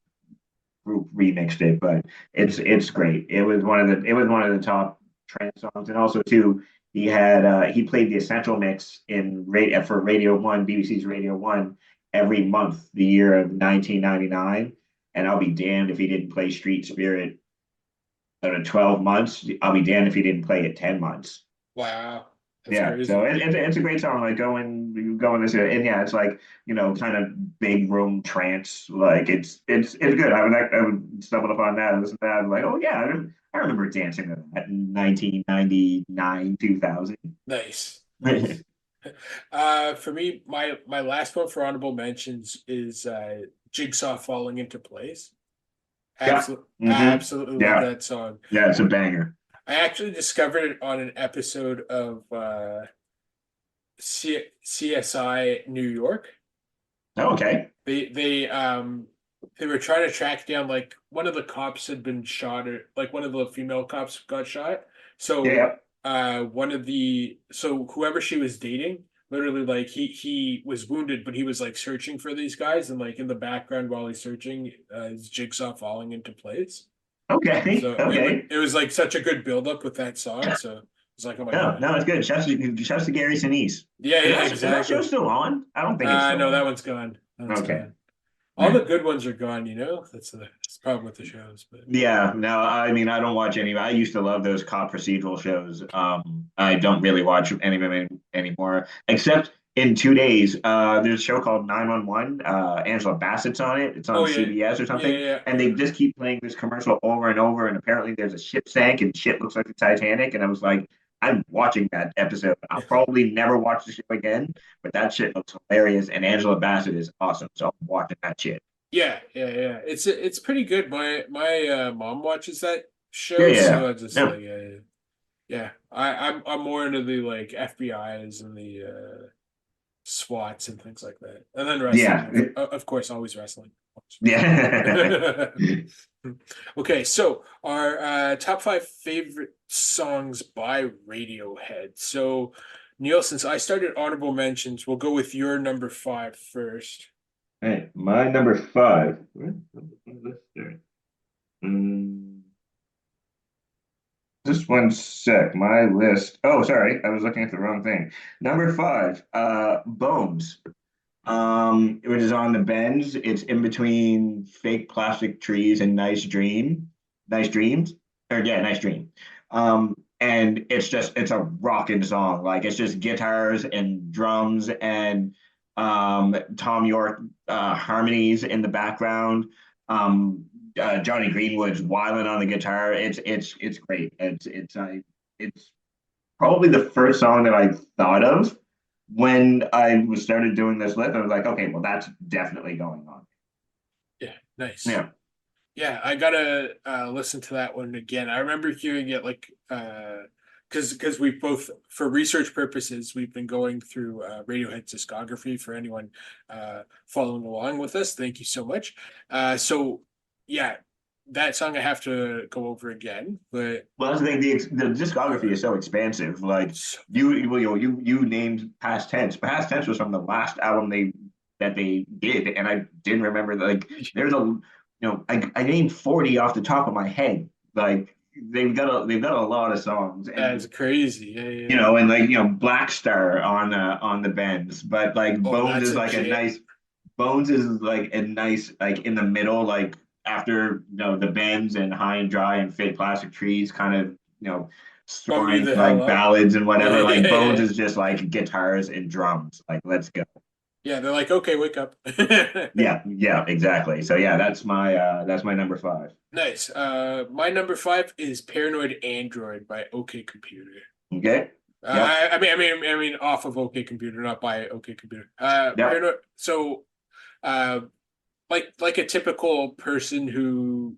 group remixed it, but it's great. It was one of the top trance songs, and also too he played the essential mix for Radio One, BBC's Radio One, every month the year of 1999, and I'll be damned if he didn't play Street Spirit out of 12 months. I'll be damned if he didn't play it 10 months. Wow. That's Yeah, so crazy. it's a great song. Like go and listen to it, and yeah, it's like kind of big room trance. Like it's good. I would stumble upon that and listen to that. I'm like, oh yeah, I remember dancing to that in 1999, 2000. Nice. Nice. For me, my last one for honorable mentions is Jigsaw Falling Into Place. Yeah, Absolutely love yeah, that song. yeah. It's a banger. I actually discovered it on an episode of CSI New York. Oh, okay. They were trying to track down like one of the cops had been shot, or like one of the female cops got shot. Yeah, So yeah. so whoever she was dating literally like he was wounded, but he was like searching for these guys, and like in the background while he's searching, his Jigsaw falling into place. Okay, So okay. it was like such a good build up with that song. So it's like, oh my No, god, no, it's good. Shouts to Gary Sinise. yeah, yeah, Is that show exactly. still on? I don't think it's still No, that on. one's gone. That one's Okay. gone. All Yeah. the good ones are gone. That's the problem with the shows. But Yeah, no, I mean, I don't watch any. I used to love those cop procedural shows. I don't really watch any of them anymore, except in 2 days. There's a show called 911. Angela Bassett's on it. It's on oh yeah, CBS or yeah, something, yeah. and they just keep playing this commercial over and over. And apparently, there's a ship sank, and shit looks like the Titanic. And I was like, I'm watching that episode. I'll probably never watch the show again, but that shit looks hilarious, and Angela Bassett is awesome. So I'm watching that shit. Yeah, yeah, yeah. It's pretty good. My mom watches that Yeah, show, so yeah, I just yeah. like yeah, yeah. Yeah. I'm more into the like FBI's and the SWATs and things like that, and then wrestling, Yeah, of course, always wrestling. yeah. Okay, so our top five favorite songs by Radiohead. So, Neil, since I started honorable mentions, we'll go with your number five first. Hey, my number five. Where's the list there? Mm, just one sec. My list. Oh, sorry, I was looking at the wrong thing. Number five, Bones. Which is on the bends. It's in between Fake Plastic Trees and Nice Dreams, or yeah, Nice Dream. And it's a rocking song. Like it's just guitars and drums and Tom York harmonies in the background. Johnny Greenwood's whiling on the guitar. It's great. It's probably the first song that I thought of when I was started doing this list. I was like, okay, well, that's definitely going on. Yeah, nice. Yeah, Yeah, I gotta listen to that one again. I remember hearing it like because we both for research purposes we've been going through Radiohead's discography for anyone following along with us. Thank you so much. So yeah, that song I have to go over again, but well, that's the thing. The discography is so expansive. Like so, you named Past Tense. Past Tense was from the last album they did, and I didn't remember that. Like there's I named 40 off the top of my head. Like they've got a lot of songs, that's and crazy. Yeah, yeah, yeah. and like Black Star on the bends, but like Oh, that's a jam. Bones is like a nice like in the middle, like after the bends and High and Dry and Fake Plastic Trees kind of Bum you throwing the hell like up. ballads and Yeah, whatever. Like yeah, Bones yeah. is just like guitars and drums. Like let's go. Yeah, they're like, okay, wake up. Yeah, yeah, exactly. So yeah, that's my number five. Nice. My number five is Paranoid Android by OK Computer. Okay. Yep. I mean, off of OK Computer, not by OK Computer. Yep. Paranoid. So, uh, like a typical person who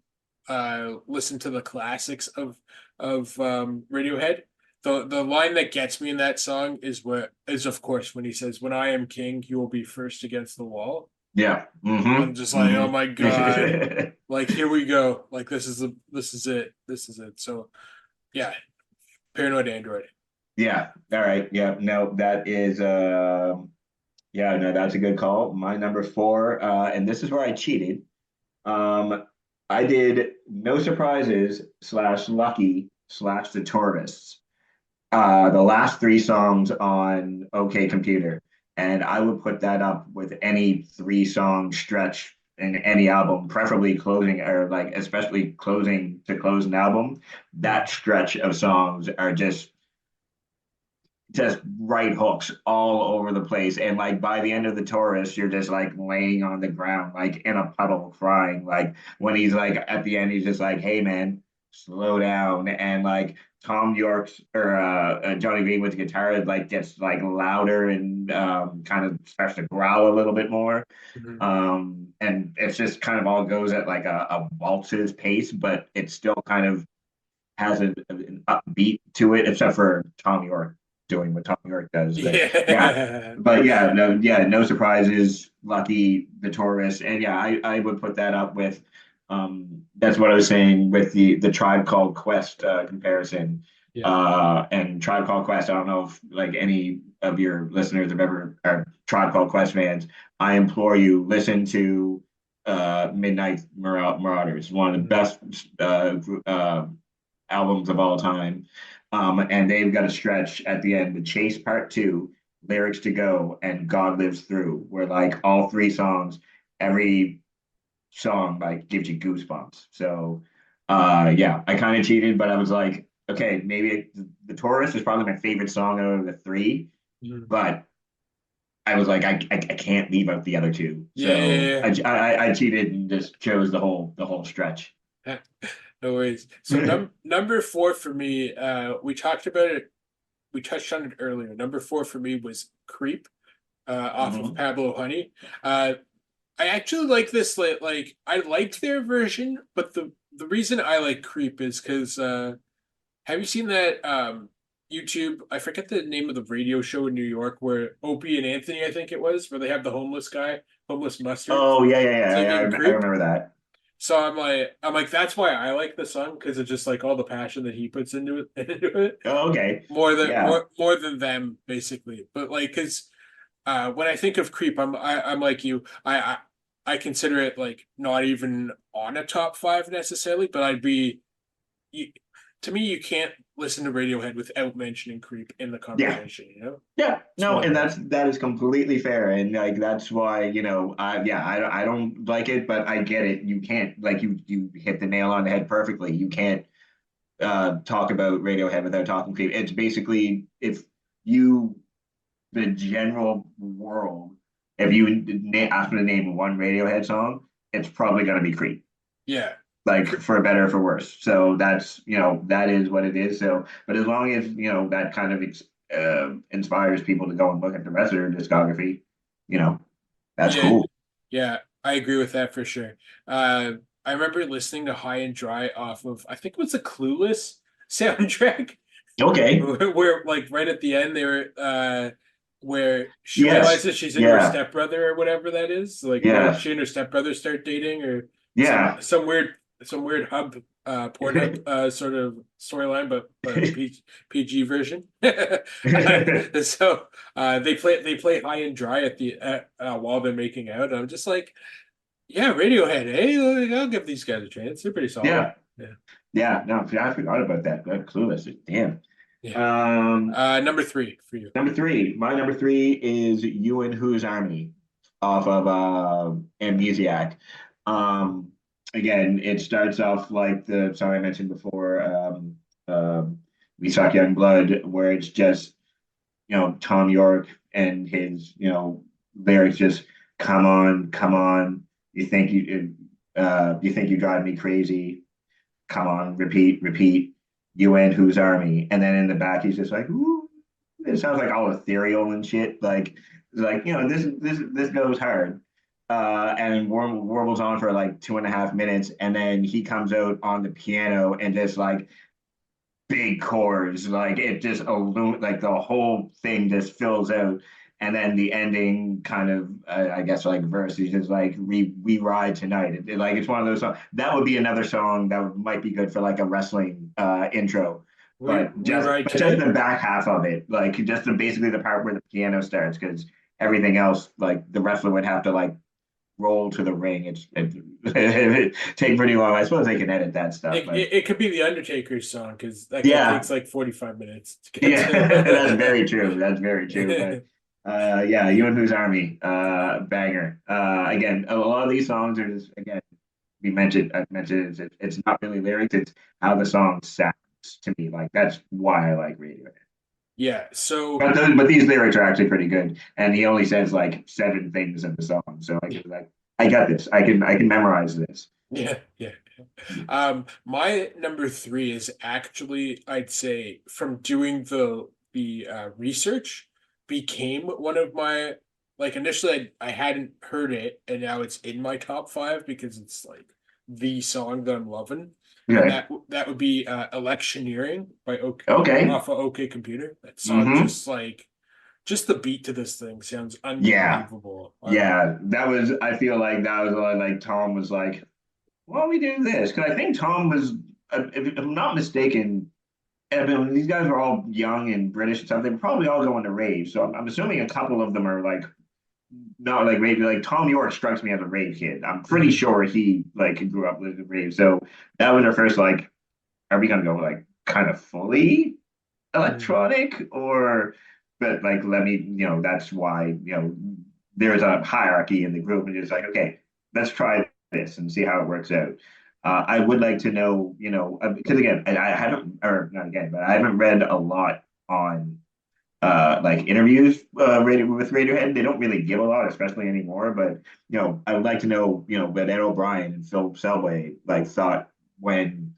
listened to the classics of Radiohead. The line that gets me in that song is of course when he says, "When I am king, you will be first against the wall." Yeah. I'm Mm-hmm. just like, oh my God. Mm-hmm. Like here we go. Like this is it. This is it. So yeah, Paranoid Android. Yeah. All right. Yeah. No, that is yeah, no, that's a good call. My number four, and this is where I cheated. I did No Surprises slash Lucky slash The Tourists. The last three songs on OK Computer, and I would put that up with any three-song stretch in any album, preferably closing or like especially closing to close an album. That stretch of songs are just right hooks all over the place. And like by the end of the tourist, you're just like laying on the ground, like in a puddle crying. Like when he's like at the end, he's just like, hey man, slow down. And like Tom York's or Johnny Greenwood's guitar like gets like louder and kind of starts to growl a little bit more. Mhm. And it's just kind of all goes at like a waltz's pace, but it still kind of has an upbeat to it, except for Tom York doing what Tom York does. But yeah, Yeah. no surprises. Lucky, the Taurus, and yeah, I would put that up with. That's what I was saying with the Tribe Called Quest comparison. Yeah. And Tribe Called Quest. I don't know if like any of your listeners have ever are Tribe Called Quest fans. I implore you, listen to Midnight Marauders, one of the Mhm. best albums of all time. And they've got a stretch at the end, the Chase Part Two, Lyrics to Go, and God Lives Through, where like all three songs, every song like gives you goosebumps. So yeah, I kind of cheated, but I was like, okay, maybe the Tourist is probably my favorite song out of the three, Mhm. but I was like, I can't leave out the other two. Yeah, So yeah, I cheated and just chose the whole stretch. yeah. No worries. So number four for me, we talked about it. We touched on it earlier. Number four for me was Creep, off of Mhm. Pablo Honey. Uh, I actually like this. Like I liked their version, but the reason I like Creep is because have you seen that YouTube? I forget the name of the radio show in New York where Opie and Anthony, I think it was, where they have the homeless guy, homeless mustard, Oh yeah, yeah, yeah. singing I Creep. remember that. So I'm like that's why I like the song because it's just like all the passion that he puts into it, into it Oh, okay. more than Yeah. more than them basically. But like because when I think of Creep, I'm like you. I consider it like not even on a top five necessarily, but I'd be you, to me you can't listen to Radiohead without mentioning Creep in the Yeah. conversation. You know, Yeah, it's no, one of and those. that is completely fair, and like that's why I yeah, I don't like it, but I get it. You can't like you hit the nail on the head perfectly. You can't talk about Radiohead without talking Creep. It's basically if you the general world, if you ask me to name one Radiohead song, it's probably gonna be Creep, Yeah, like Cre- for better or for worse. So that's that is what it is. So, but as long as that kind of inspires people to go and look at the rest of their discography, you know, that's yeah, cool. yeah. I agree with that for sure. Uh, I remember listening to High and Dry off of I think it was the Clueless soundtrack. Okay. Where like right at the end they were where she Yes. realizes she's into her Yeah. stepbrother or whatever that is like where Yeah. she and her stepbrother start dating or Yeah. some weird hub porn hub sort of storyline but PG version. So they play High and Dry at the while they're making out and I'm just like yeah Radiohead hey like, I'll give these guys a chance they're pretty solid. Yeah. Yeah, Yeah. No, I forgot about that. That Clueless. Damn. yeah. Um, Number three for you. Number three. My number three is You and Who's Army off of Amnesiac. Um, Again, it starts off like the song I mentioned before, We Suck Young Blood, where it's just, Tom York and his, lyrics just come on, you think you drive me crazy, come on, repeat, repeat, you and Who's Army. And then in the back he's just like, ooh, it sounds like all ethereal and shit. Like this goes hard. And warbles on for like 2.5 minutes, and then he comes out on the piano and just like big chords, like it just like the whole thing just fills out. And then the ending kind of, I guess, like verse is just like we ride tonight. Like it's one of those songs that would be another song that might be good for like a wrestling intro, but We ride just tonight. the back half of it, like just basically the part where the piano starts, because everything else, like the wrestler would have to like roll to the ring. It take pretty long. I suppose they can edit that stuff, but It could be the Undertaker's song because that guy yeah, takes like 45 minutes to get yeah, that's to. very true. That's very true. But yeah, you and Who's Army, banger. Again, a lot of these songs are just again I've mentioned it's not really lyrics, it's how the song sounds to me. Like that's why I like Radiohead. Yeah, so But these lyrics are actually pretty good, and he only says like seven things in the song, so I can like I got this. I can memorize this. yeah, yeah. My number three is actually, I'd say, from doing the research, became one of my like initially I hadn't heard it, and now it's in my top five because it's like the song that I'm loving, and Okay. that would be Electioneering by OK Okay. off of OK Computer. That song Mm-hmm. just like just the beat to this thing sounds Yeah. unbelievable. Yeah. That was. I feel like that was like Tom was like, why don't we do this? Because I think Tom was, if I'm not mistaken, I mean, these guys were all young and British and stuff. They were probably all going to rave. So I'm assuming a couple of them are like not like rave. Like Tom York strikes me as a rave kid. I'm pretty Mhm. sure he like grew up listening to rave. So that was our first like, are we gonna go like kind of fully Mhm. electronic or but like let me that's why there's a hierarchy in the group and it's like okay let's try this and see how it works out. I would like to know because again I haven't or not again but I haven't read a lot on like interviews with Radiohead. They don't really give a lot, especially anymore. But I would like to know what Ed O'Brien and Phil Selway like thought when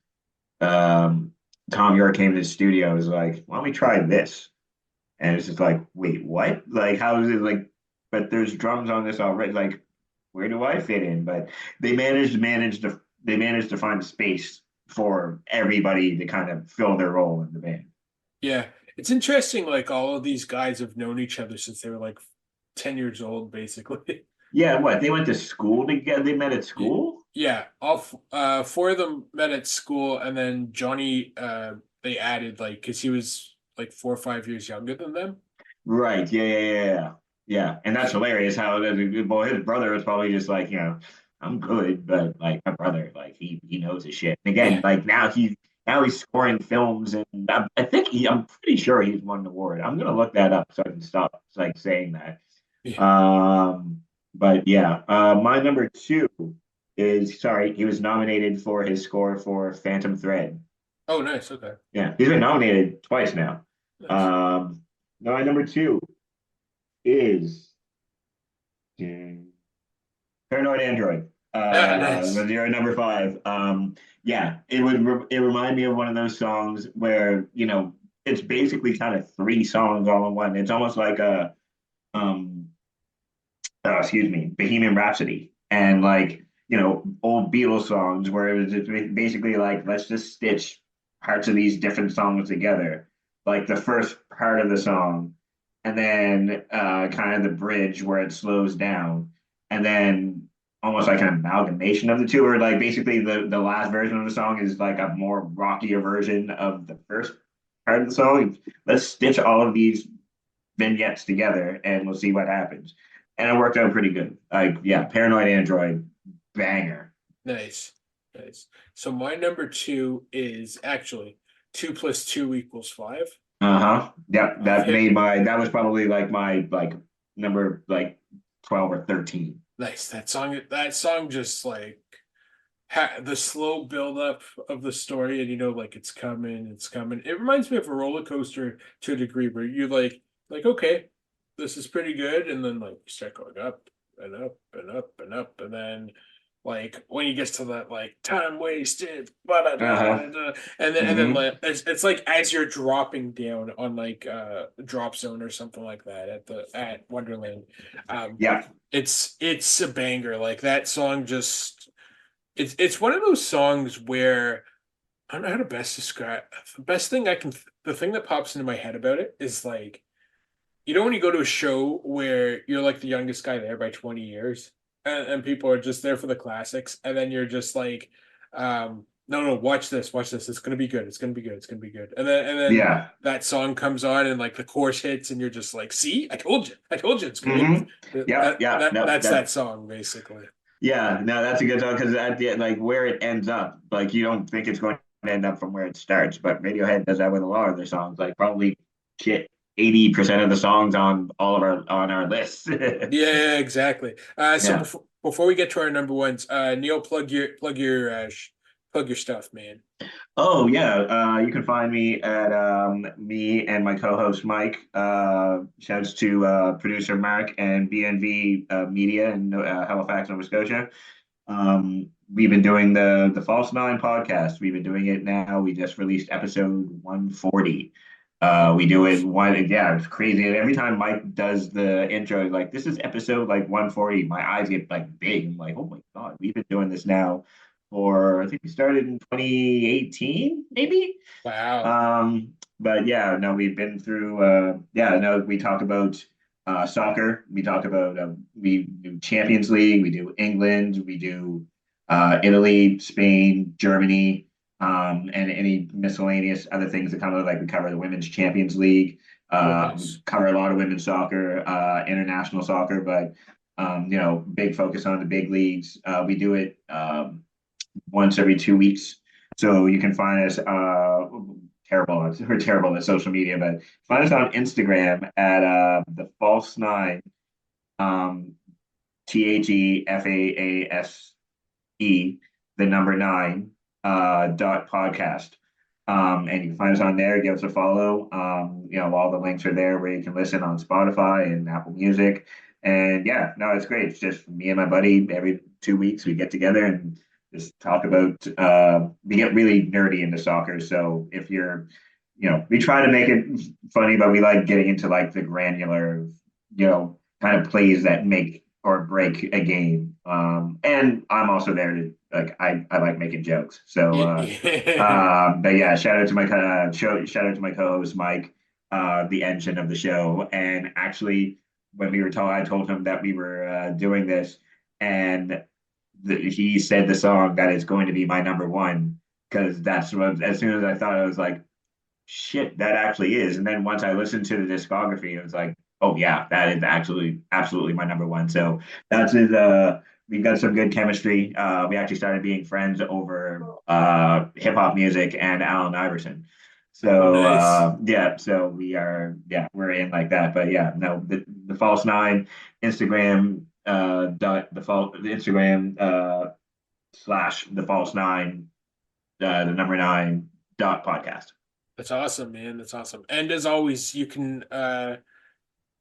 um, Tom York came to the studio. Was like, why don't we try this? And it's just like, wait, what? Like, how is it like? But there's drums on this already. Like, where do I fit in? But they managed to find a space for everybody to kind of fill their role in the band. Yeah, it's interesting. Like all of these guys have known each other since they were like 10 years old, basically. Yeah, what they went to school together. They met at Y- school. Yeah, four of them met at school, and then Johnny, they added like because he was like 4 or 5 years younger than them. Right. Yeah. Yeah. Yeah. Yeah. Yeah. And that's hilarious. How well his brother was probably just like I'm good, but like my brother, like he knows his shit. And again, Yeah, like now he's scoring films, and I think I'm pretty sure he's won an award. I'm gonna look that up so I can stop like saying that. yeah. But yeah, my number two is sorry, he was nominated for his score for Phantom Thread. Oh, nice. Okay, Yeah, he's been nominated twice now. nice. Um, my number two is hmm, Paranoid Android. Yeah, nice. Was your number five. Yeah, it remind me of one of those songs where it's basically kind of three songs all in one. It's almost like a um excuse me, Bohemian Rhapsody and like old Beatles songs where it was just basically like let's just stitch parts of these different songs together, like the first part of the song, and then kind of the bridge where it slows down, and then almost like an amalgamation of the two, or like basically the last version of the song is like a more rockier version of the first part of the song. Let's stitch all of these vignettes together and we'll see what happens. And it worked out pretty good. Like, yeah, Paranoid Android, banger. Nice. Nice. So my number two is actually 2 plus 2 equals 5. Uh-huh. Yep, Hit that was probably like my like number like 12 or 13. nice. That song just like the slow build up of the story, and like it's coming, it's coming. It reminds me of a roller coaster to a degree where you like okay, this is pretty good, and then like you start going up and up and up and up, and then like when he gets to that like time wasted, Uh-huh. and then Mm-hmm. like it's like as you're dropping down on like drop zone or something like that at Wonderland, um, Yeah. it's a banger. Like that song just it's one of those songs where I don't know how to best describe the best thing I can the thing that pops into my head about it is like when you go to a show where you're like the youngest guy there by 20 years and people are just there for the classics and then you're just like no, watch this, it's gonna be good, it's gonna be good, it's gonna be good, and then Yeah. that song comes on and like the chorus hits and you're just like, see, I told you it's great. Mm-hmm. Yep. that, Yeah. that No, that's that song basically. yeah, no, that's a good song because at the end, like where it ends up, like you don't think it's going to end up from where it starts, but Radiohead does that with a lot of their songs. Like probably shit, 80% of the songs on all of our lists. Yeah, exactly. So Yeah. before we get to our number ones, Neil, plug your stuff, man. Oh yeah. You can find me at me and my co-host Mike. Shouts to producer Mark and BNV Media in Halifax, Nova Scotia. We've been doing the False Nine podcast. We've been doing it now. We just released episode 140. We do it Nice. one, yeah, it's crazy. And every time Mike does the intro, like this is episode like 140, my eyes get like big. I'm like, oh my God, we've been doing this now for I think we started in 2018, maybe. Wow. Um, but yeah, no, we've been through yeah, no, we talk about soccer, we talk about we do Champions League, we do England, we do Italy, Spain, Germany. and any miscellaneous other things that come out. Like we cover the Women's Champions League, Oh, we nice. cover a lot of women's soccer, international soccer, but big focus on the big leagues. We do it once every 2 weeks. So you can find us we're terrible at social media, but find us on Instagram at the false nine, um, THEFAASE, the number nine, dot podcast. And you can find us on there, give us a follow. All the links are there where you can listen on Spotify and Apple Music. And yeah, no, it's great. It's just me and my buddy every 2 weeks we get together and just talk about we get really nerdy into soccer. So if you're we try to make it funny, but we like getting into like the granular, kind of plays that make or break a game. And I'm also there to like I like making jokes. So Yeah. but yeah, shout out to my co-host Mike, the engine of the show. And actually, when we were told, I told him that we were doing this, and he said the song that is going to be my number one because that's what. As soon as I thought, I was like, shit, that actually is. And then once I listened to the discography, it was like, oh yeah, that is absolutely my number one. So that's his we've got some good chemistry. We actually started being friends over hip hop music and Allen Iverson. Oh, So nice. so we're in like that. But yeah, no, the false nine, Instagram dot the false the Instagram slash the false nine, the number nine dot podcast. That's awesome, man. That's awesome. And as always, you can oh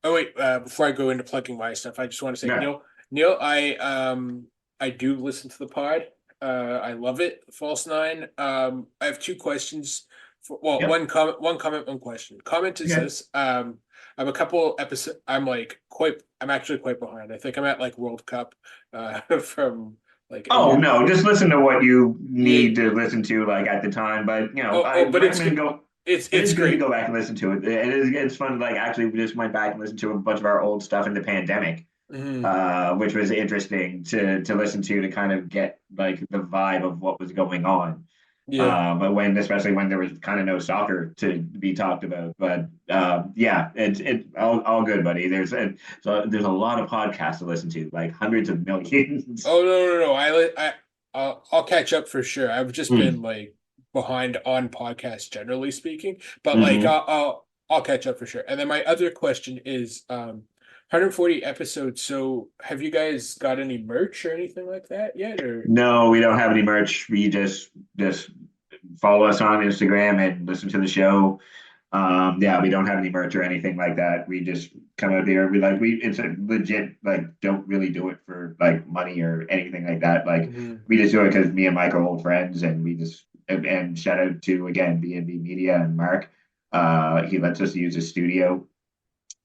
wait, before I go into plugging my stuff, I just want to say, Yeah. Neil, I do listen to the pod. I love it. False Nine. I have two questions. Yep. One comment, one question. Comment is Okay. this. I'm a couple episodes. I'm actually quite behind. I think I'm at like World Cup, from like a Oh year. no, just listen to what you Yeah. need to listen to like at the time. But I But it's recommend good. go. It It's is good to great. go back and listen to it. It's fun. Like actually, we just went back and listened to a bunch of our old stuff in the pandemic, Mhm. which was interesting to listen to kind of get like the vibe of what was going on. Yeah. But especially when there was kind of no soccer to be talked about. But yeah, it's all good, buddy. There's a lot of podcasts to listen to, like hundreds of millions. Oh, no. I'll catch up for sure. I've just been Mm, like behind on podcasts generally speaking, but like hmm. I'll catch up for sure. And then my other question is 140 episodes. So have you guys got any merch or anything like that yet? Or No, we don't have any merch. We just follow us on Instagram and listen to the show. Yeah, we don't have any merch or anything like that. We just come out there. We it's a legit like don't really do it for like money or anything like that. Like Mhm. we just do it because me and Mike are old friends, and we just and shout out to again B&B Media and Mark. He lets us use his studio.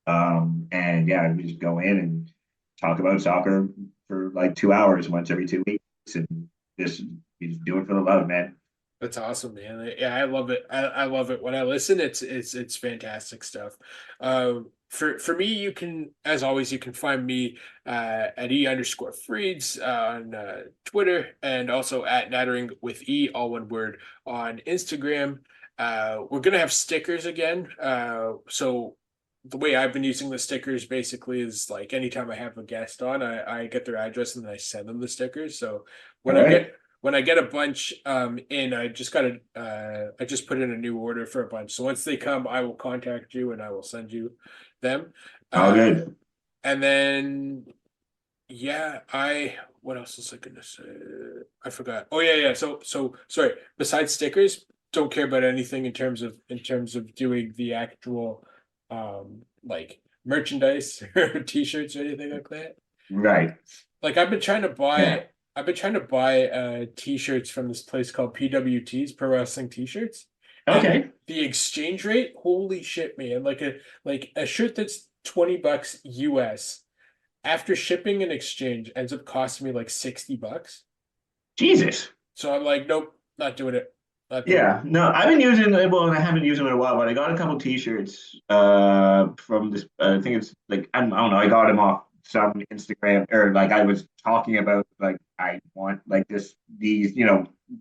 And yeah, we just go in and talk about soccer for like 2 hours once every 2 weeks, and just we just do it for the love, man. That's awesome, man. Yeah, I love it. I love it. When I listen, it's fantastic stuff. For me, you can, as always, you can find me at E_Freeds on Twitter, and also at Nattering with E, all one word, on Instagram. We're gonna have stickers again. So the way I've been using the stickers basically is like anytime I have a guest on, I get their address and then I send them the stickers. So All when I right. get when I get a bunch in, I just put in a new order for a bunch. So once they come, I will contact you and I will send you them. All Uh good. and then yeah, I what else was I gonna say? I forgot. Oh yeah. So sorry. Besides stickers, don't care about anything in terms of doing the actual like merchandise or t-shirts or anything like that. Right. Like Yeah. I've been trying to buy t-shirts from this place called PWT's Pro Wrestling T-shirts. And Okay. the exchange rate, holy shit, man. Like a shirt that's $20 US after shipping and exchange ends up costing me like $60. Jesus. So I'm like, nope, not doing it. Not doing it. Yeah. No, I've been using well, and I haven't used them in a while, but I got a couple T-shirts from this. I think it's like I don't know. I got them off some Instagram or like I was talking about like I want like these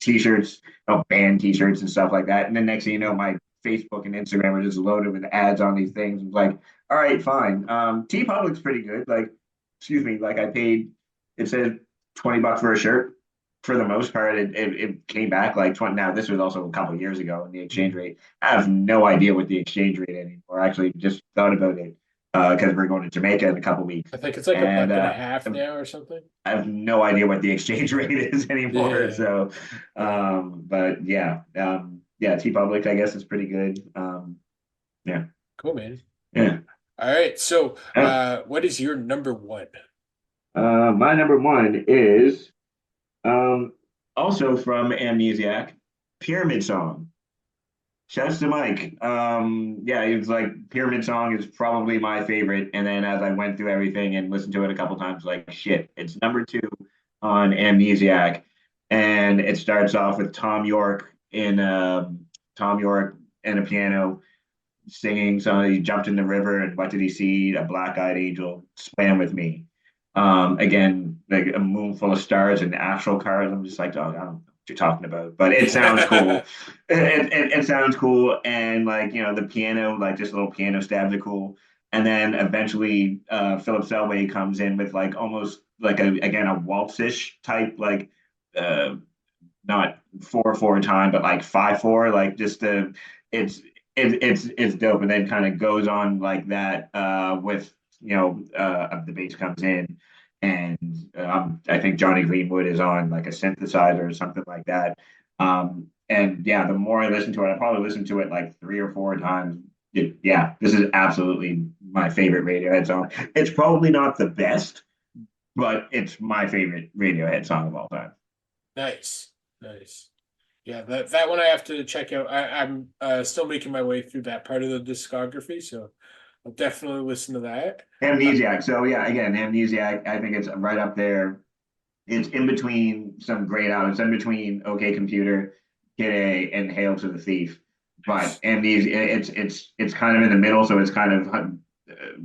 t-shirts, band t-shirts and stuff like that. And then next thing you know, my Facebook and Instagram are just loaded with ads on these things. It's like, all right, fine. T Public's pretty good. Like, excuse me, like I paid, it said $20 for a shirt. For the most part, it came back like 20. Now, this was also a couple of years ago, and the exchange rate, I have no idea what the exchange rate anymore. I actually just thought about it because we're going to Jamaica in a couple of weeks. I think it's like a And buck and a half now or something. I have no idea what the exchange rate is anymore. Yeah. So, Yeah. but yeah, T Public, I guess, is pretty good. Yeah, Cool, man. yeah. All right. So, Uh, what is your number one? my number one is also from Amnesiac, Pyramid Song. Shouts to Mike. Yeah, it was like Pyramid Song is probably my favorite. And then as I went through everything and listened to it a couple times, like shit, it's number two on Amnesiac. And it starts off with Tom York and a piano singing. So he jumped in the river, and what did he see? A black-eyed angel swam with me. Again, like a moon full of stars and astral cars. I'm just like, dog, I don't know what you're talking about, but it sounds cool. It sounds cool, and like the piano, like just little piano stabs are cool. And then eventually, Philip Selway comes in with like almost like a waltz-ish type, like uh, not 4/4 time, but like 5/4, like just it's it's dope, and then kind of goes on like that with the bass comes in, and I think Johnny Greenwood is on like a synthesizer or something like that. And yeah, the more I listen to it, I probably listened to it like 3 or 4 times. Yeah, this is absolutely my favorite Radiohead song. It's probably not the best, but it's my favorite Radiohead song of all time. Nice. Nice. Yeah, that one I have to check out. I'm still making my way through that part of the discography, so I'll definitely listen to that. Amnesiac. So yeah, again, Amnesiac. I think it's right up there. It's in between some great albums. It's in between OK Computer, Kid A, and Hail to the Thief. But Nice. Amnesia, it's kind of in the middle, so it's kind of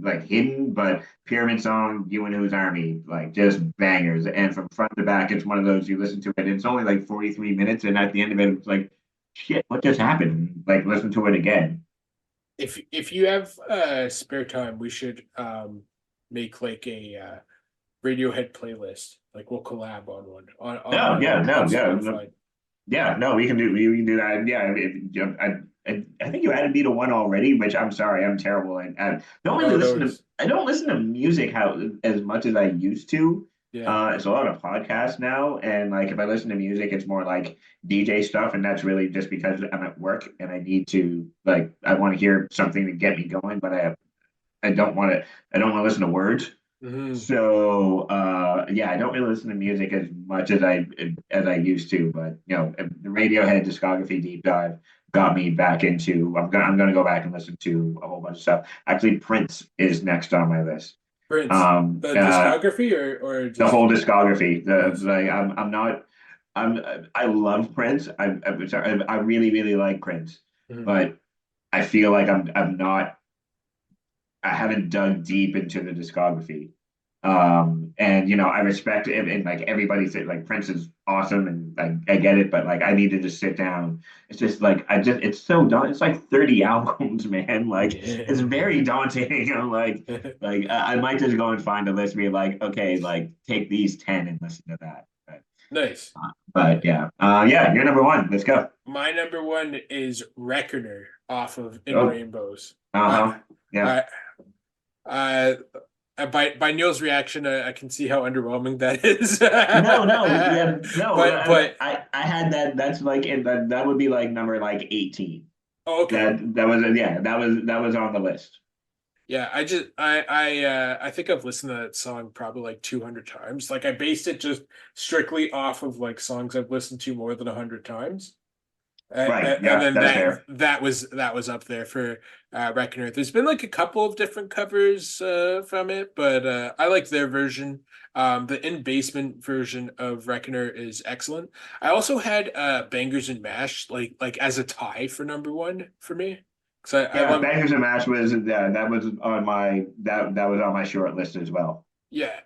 like hidden. But Pyramid Song, You and Whose Army, like just bangers. And from front to back, it's one of those you listen to it. And it's only like 43 minutes, and at the end of it, it's like, shit, what just happened? Like listen to it again. If you have spare time, we should make like a Radiohead playlist. Like we'll collab on one No, yeah, on no, yeah. No, Spotify. yeah, no, we can do that. Yeah, I think you added me to one already, which I'm sorry, I'm terrible. I don't really Oh, no listen to worries. I don't listen to music how as much as I used to. Yeah. It's a lot of podcasts now, and like if I listen to music, it's more like DJ stuff, and that's really just because I'm at work and I need to like I want to hear something to get me going, but I don't want to listen to words. Hmm. So yeah, I don't really listen to music as much as I used to, but the Radiohead discography deep dive got me back into. I'm gonna go back and listen to a whole bunch of stuff. Actually, Prince is next on my list. Prince, Um, the uh, discography or the just whole discography. The nice. like, I'm not. I love Prince. I really really like Prince, Mhm. but I feel like I'm not. I haven't dug deep into the discography. And I respect it, and like everybody said, like Prince is awesome, and I get it, but like I need to just sit down. It's just like it's so done. It's like 30 albums, man. Like it's very daunting. I'm I might just go and find a list and be like, okay, like take these 10 and listen to that. Nice. But yeah, yeah, you're number one. Let's go. My number one is Reckoner off of In Oh, Rainbows. I, uh-huh. Yeah. I, I, by Neil's reaction, I can see how underwhelming that is. No, yeah, no. But I had that. That's like that would be like number like 18. oh, okay. That was yeah. That was on the list. Yeah, I think I've listened to that song probably like 200 times. Like I based it just strictly off of like songs I've listened to more than 100 times. Right. And Yeah, then that's fair. that was up there for Reckoner. There's been like a couple of different covers from it, but I like their version. The In Basement version of Reckoner is excellent. I also had Bangers and Mash like as a tie for number one for me because I Yeah, love Bangers and Mash was that was on my short list as well. yeah.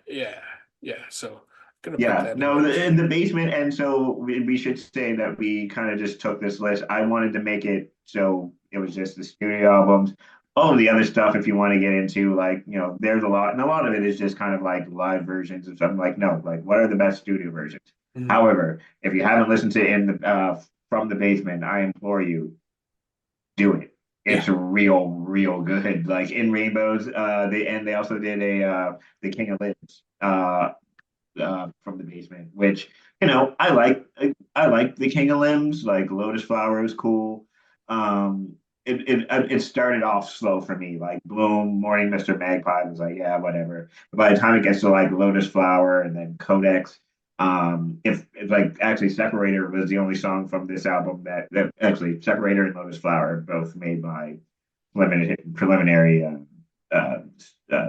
So Gonna put Yeah, that in no, there in too. the basement, and so we should say that we kind of just took this list. I wanted to make it so it was just the studio albums. All of the other stuff, if you want to get into, like, there's a lot, and a lot of it is just kind of like live versions of something. Like, no, like, what are the best studio versions? Mhm. However, if you haven't listened to from the basement, I implore you, do it. Yeah. It's real good. Like in Rainbows, they also did a the King of Limbs. From the basement, which I like the King of Limbs. Like Lotus Flower is cool. It started off slow for me. Like Bloom, Morning Mr. Magpie was like, yeah, whatever. But by the time it gets to like Lotus Flower and then Codex, if like actually Separator was the only song from this album that actually Separator and Lotus Flower both made by preliminary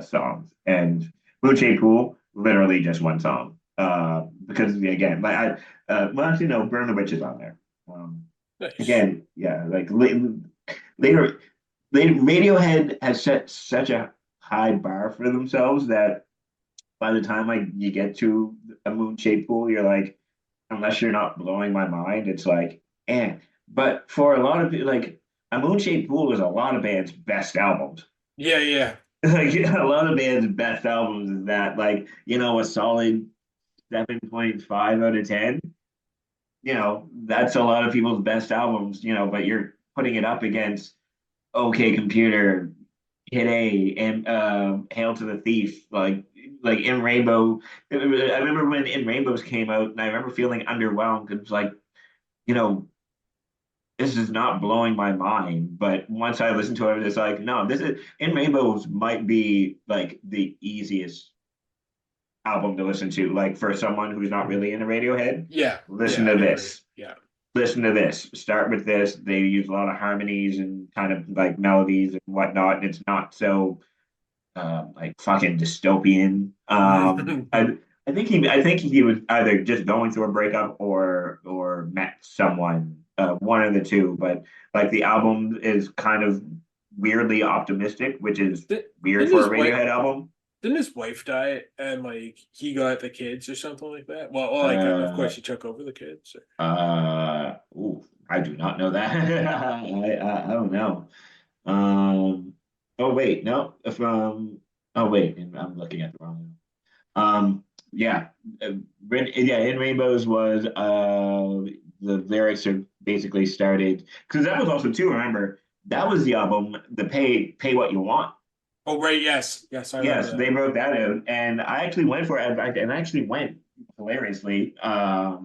songs, and Blue Jay Pool literally just one song. Because again, like well, actually no, Burn the Witches on there. Nice. Again, yeah, like later, Radiohead has set such a high bar for themselves that by the time like you get to a Moon Shaped Pool, you're like, unless you're not blowing my mind, it's like, eh. But for a lot of like, a Moon Shaped Pool is a lot of bands' best albums. Yeah, yeah. Like a lot of bands' best albums is that like a solid 7.5 out of 10. That's a lot of people's best albums. But you're putting it up against OK Computer, Hit A, and Hail to the Thief. Like In Rainbow. I remember when In Rainbows came out, and I remember feeling underwhelmed because it's like, you know, this is not blowing my mind. But once I listened to it, it's like, no, this is In Rainbows might be like the easiest album to listen to. Like for someone who's not really into Radiohead, Yeah. listen Yeah, to I'd agree. this. Yeah. Listen to this. Start with this. They use a lot of harmonies and kind of like melodies and whatnot. And it's not so like fucking dystopian. I think he was either just going through a breakup or met someone, one of the two. But like the album is kind of weirdly optimistic, which is Di- weird Didn't for a his wife Radiohead album. didn't his wife die and like he got the kids or something like that? Well, like of Uh, course he took over the kids. I do not know that. I don't know. Um, oh wait, no. Oh wait, I'm looking at the wrong one. Yeah, yeah. In Rainbows was the lyrics are basically started because that was also too. Remember that was the album, the Pay What You Want. Oh right, yes, yes, I remember Yes, that. they wrote that out, and I actually went for it, and I actually went hilariously. I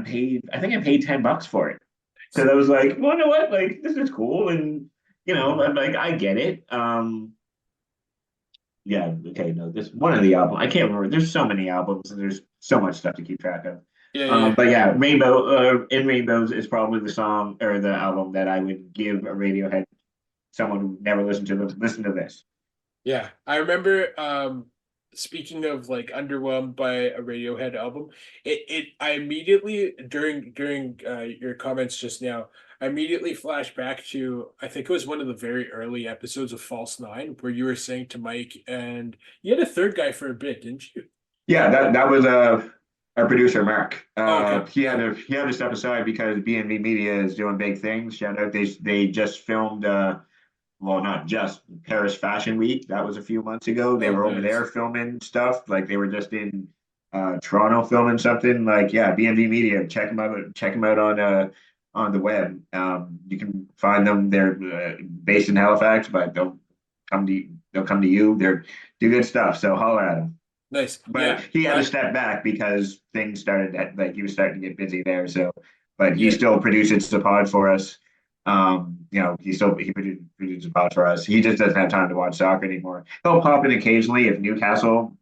think I paid $10 for it because I was like, well, you know what, like this is cool, and I'm like, I get it. Yeah, okay, no, this one of the album, I can't remember. There's so many albums, and there's so much stuff to keep track of. Yeah, yeah, But yeah, In Rainbows is probably the song or the album that I would give a Radiohead someone who never listened to them. Listen to this. yeah. I remember speaking of like underwhelmed by a Radiohead album, I immediately during your comments just now, I immediately flashed back to I think it was one of the very early episodes of False Nine where you were saying to Mike and you had a third guy for a bit, didn't you? Yeah, that was our producer Mark. Oh, okay. Yeah. He had to step aside because B&B Media is doing big things. Shout out, they just filmed well, not just Paris Fashion Week. That was a few months ago. They Oh, were over there nice. filming stuff. Like they were just in Toronto filming something. Like yeah, B&B Media. Check them out. Check them out on the web. You can find them. They're based in Halifax, but they'll come to you. They're do good stuff. So holler at them. Nice. But Yeah. he had to step back because things started like he was starting to get busy there. So, but he Yeah. still produces the pod for us. He produces a pod for us. He just doesn't have time to watch soccer anymore. He'll pop in occasionally if Newcastle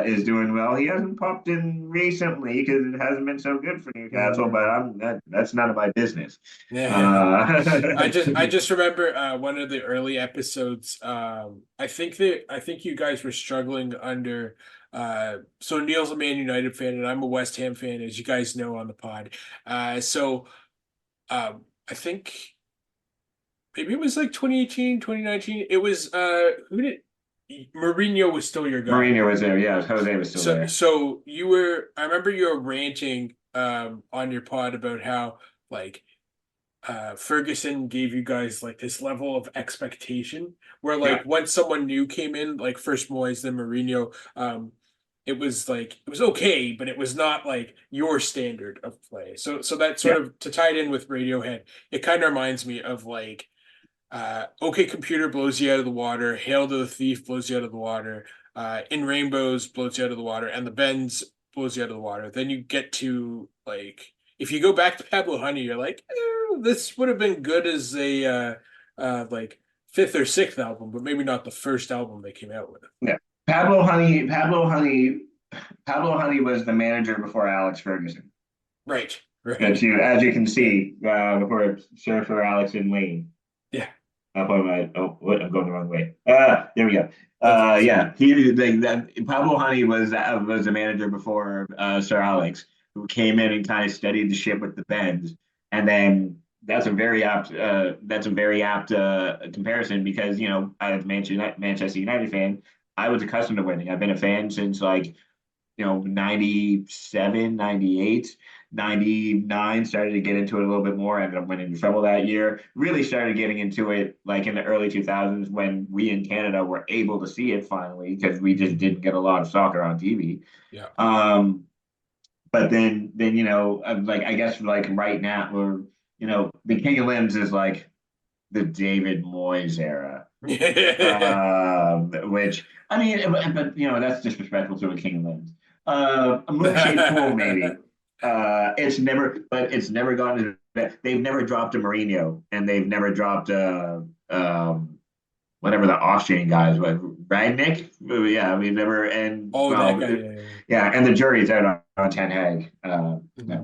is doing well. He hasn't popped in recently because it hasn't been so good for Newcastle. But that's none of my business. Yeah. I Uh, just remember one of the early episodes. I think you guys were struggling under so Neil's a Man United fan and I'm a West Ham fan, as you guys know on the pod. So I think maybe it was like 2018, 2019. It was who did Mourinho was still your guy. Mourinho was there. Yeah, Jose was still So there. so you were I remember you were ranting on your pod about how like Ferguson gave you guys like this level of expectation where Yeah, like once someone new came in, like first Moyes, then Mourinho, it was like it was okay, but it was not like your standard of play. So that yeah, sort of to tie it in with Radiohead, it kind of reminds me of like OK Computer blows you out of the water, Hail to the Thief blows you out of the water, In Rainbows blows you out of the water, and The Bends blows you out of the water. Then you get to like if you go back to Pablo Honey, you're like, this would have been good as a like fifth or sixth album, but maybe not the first album they came out with. yeah. Pablo Honey was the manager before Alex Ferguson. Right, As right. you can Yeah, see, before Sir Alex and Wayne. yeah, Up on my what I'm going the wrong way. There we go. that's awesome. Yeah, he like that. Pablo Honey was the manager before Sir Alex, who came in and kind of steadied the ship with the Bends, and then that's a very apt comparison because I'm a Manchester United fan. I was accustomed to winning. I've been a fan since like 97, 98, 99, started to get into it a little bit more. I ended up winning the treble that year. Really started getting into it like in the early 2000s when we in Canada were able to see it finally because we just didn't get a lot of soccer on TV. Yeah. But then like I guess like right now we're the King of Limbs is like the David Moyes era, which I mean, but that's disrespectful to a King of Limbs. A moon-shaped pool, maybe. It's never gotten to that. They've never dropped a Mourinho, and they've never dropped whatever the Austrian guys, what Ragnick. Yeah, we've never, and Oh, that well, guy. Yeah, yeah, and the jury's out on Ten Hag. yeah,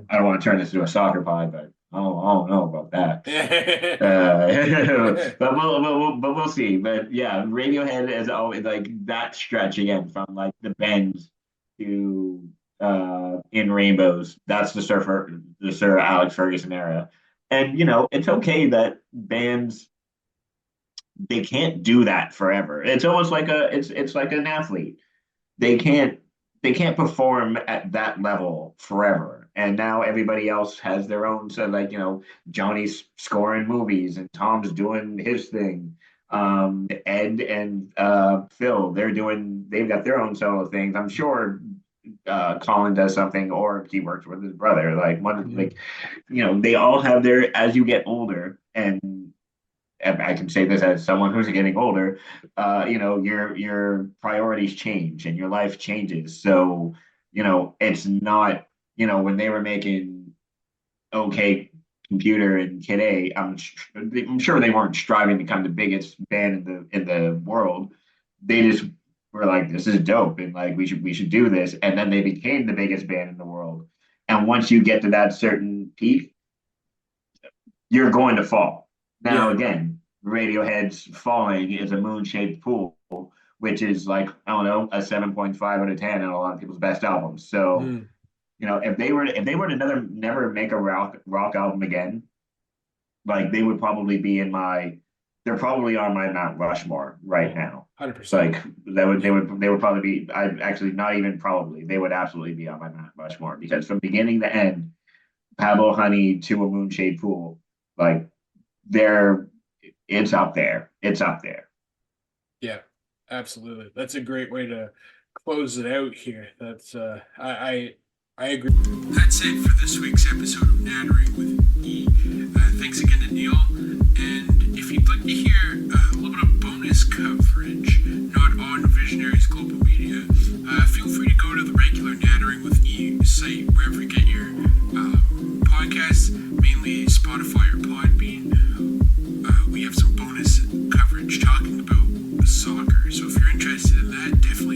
I don't want to turn this into a soccer pod, but I don't know about that. yeah. But we'll see. But yeah, Radiohead is always like that stretch again from like the Bends to In Rainbows. That's the Sir Alex Ferguson era. And it's okay that bands they can't do that forever. It's almost like it's like an athlete. They can't they can't perform at that level forever. And now everybody else has their own. So like Johnny's scoring movies and Tom's doing his thing. Ed and Phil, they've got their own solo things. I'm sure Colin does something, or he works with his brother. Like one, Mhm. like they all have their. As you get older, and I can say this as someone who's getting older, your priorities change and your life changes. So, it's not, when they were making OK Computer and Kid A, I'm sure they weren't striving to become the biggest band in the world. They just were like, this is dope, and like we should do this. And then they became the biggest band in the world. And once you get to that certain peak, you're going to fall. Now, Yeah. again, Radiohead's Falling is a moon-shaped pool, which is like, I don't know, a 7.5 out of 10 on a lot of people's best albums. So, Mm. if they were to never make a rock album again, like they're probably on my Mount Rushmore right Oh, now. 100%. Like that would they Yeah. would they would probably be I actually not even probably they would absolutely be on my Mount Rushmore because from beginning to end, Pablo Honey to a moon-shaped pool, like there it's up there. It's up there. Yeah, absolutely. That's a great way to close it out here. That's I agree. That's it for this week's episode of Nattering with E. Thanks again to Neil. And if you'd like to hear a little bit of bonus coverage, not on Visionaries Global Media, feel free to go to the regular Nattering with E site wherever you get your podcasts, mainly Spotify or Podbean. We have some bonus coverage talking about soccer. So if you're interested in that, definitely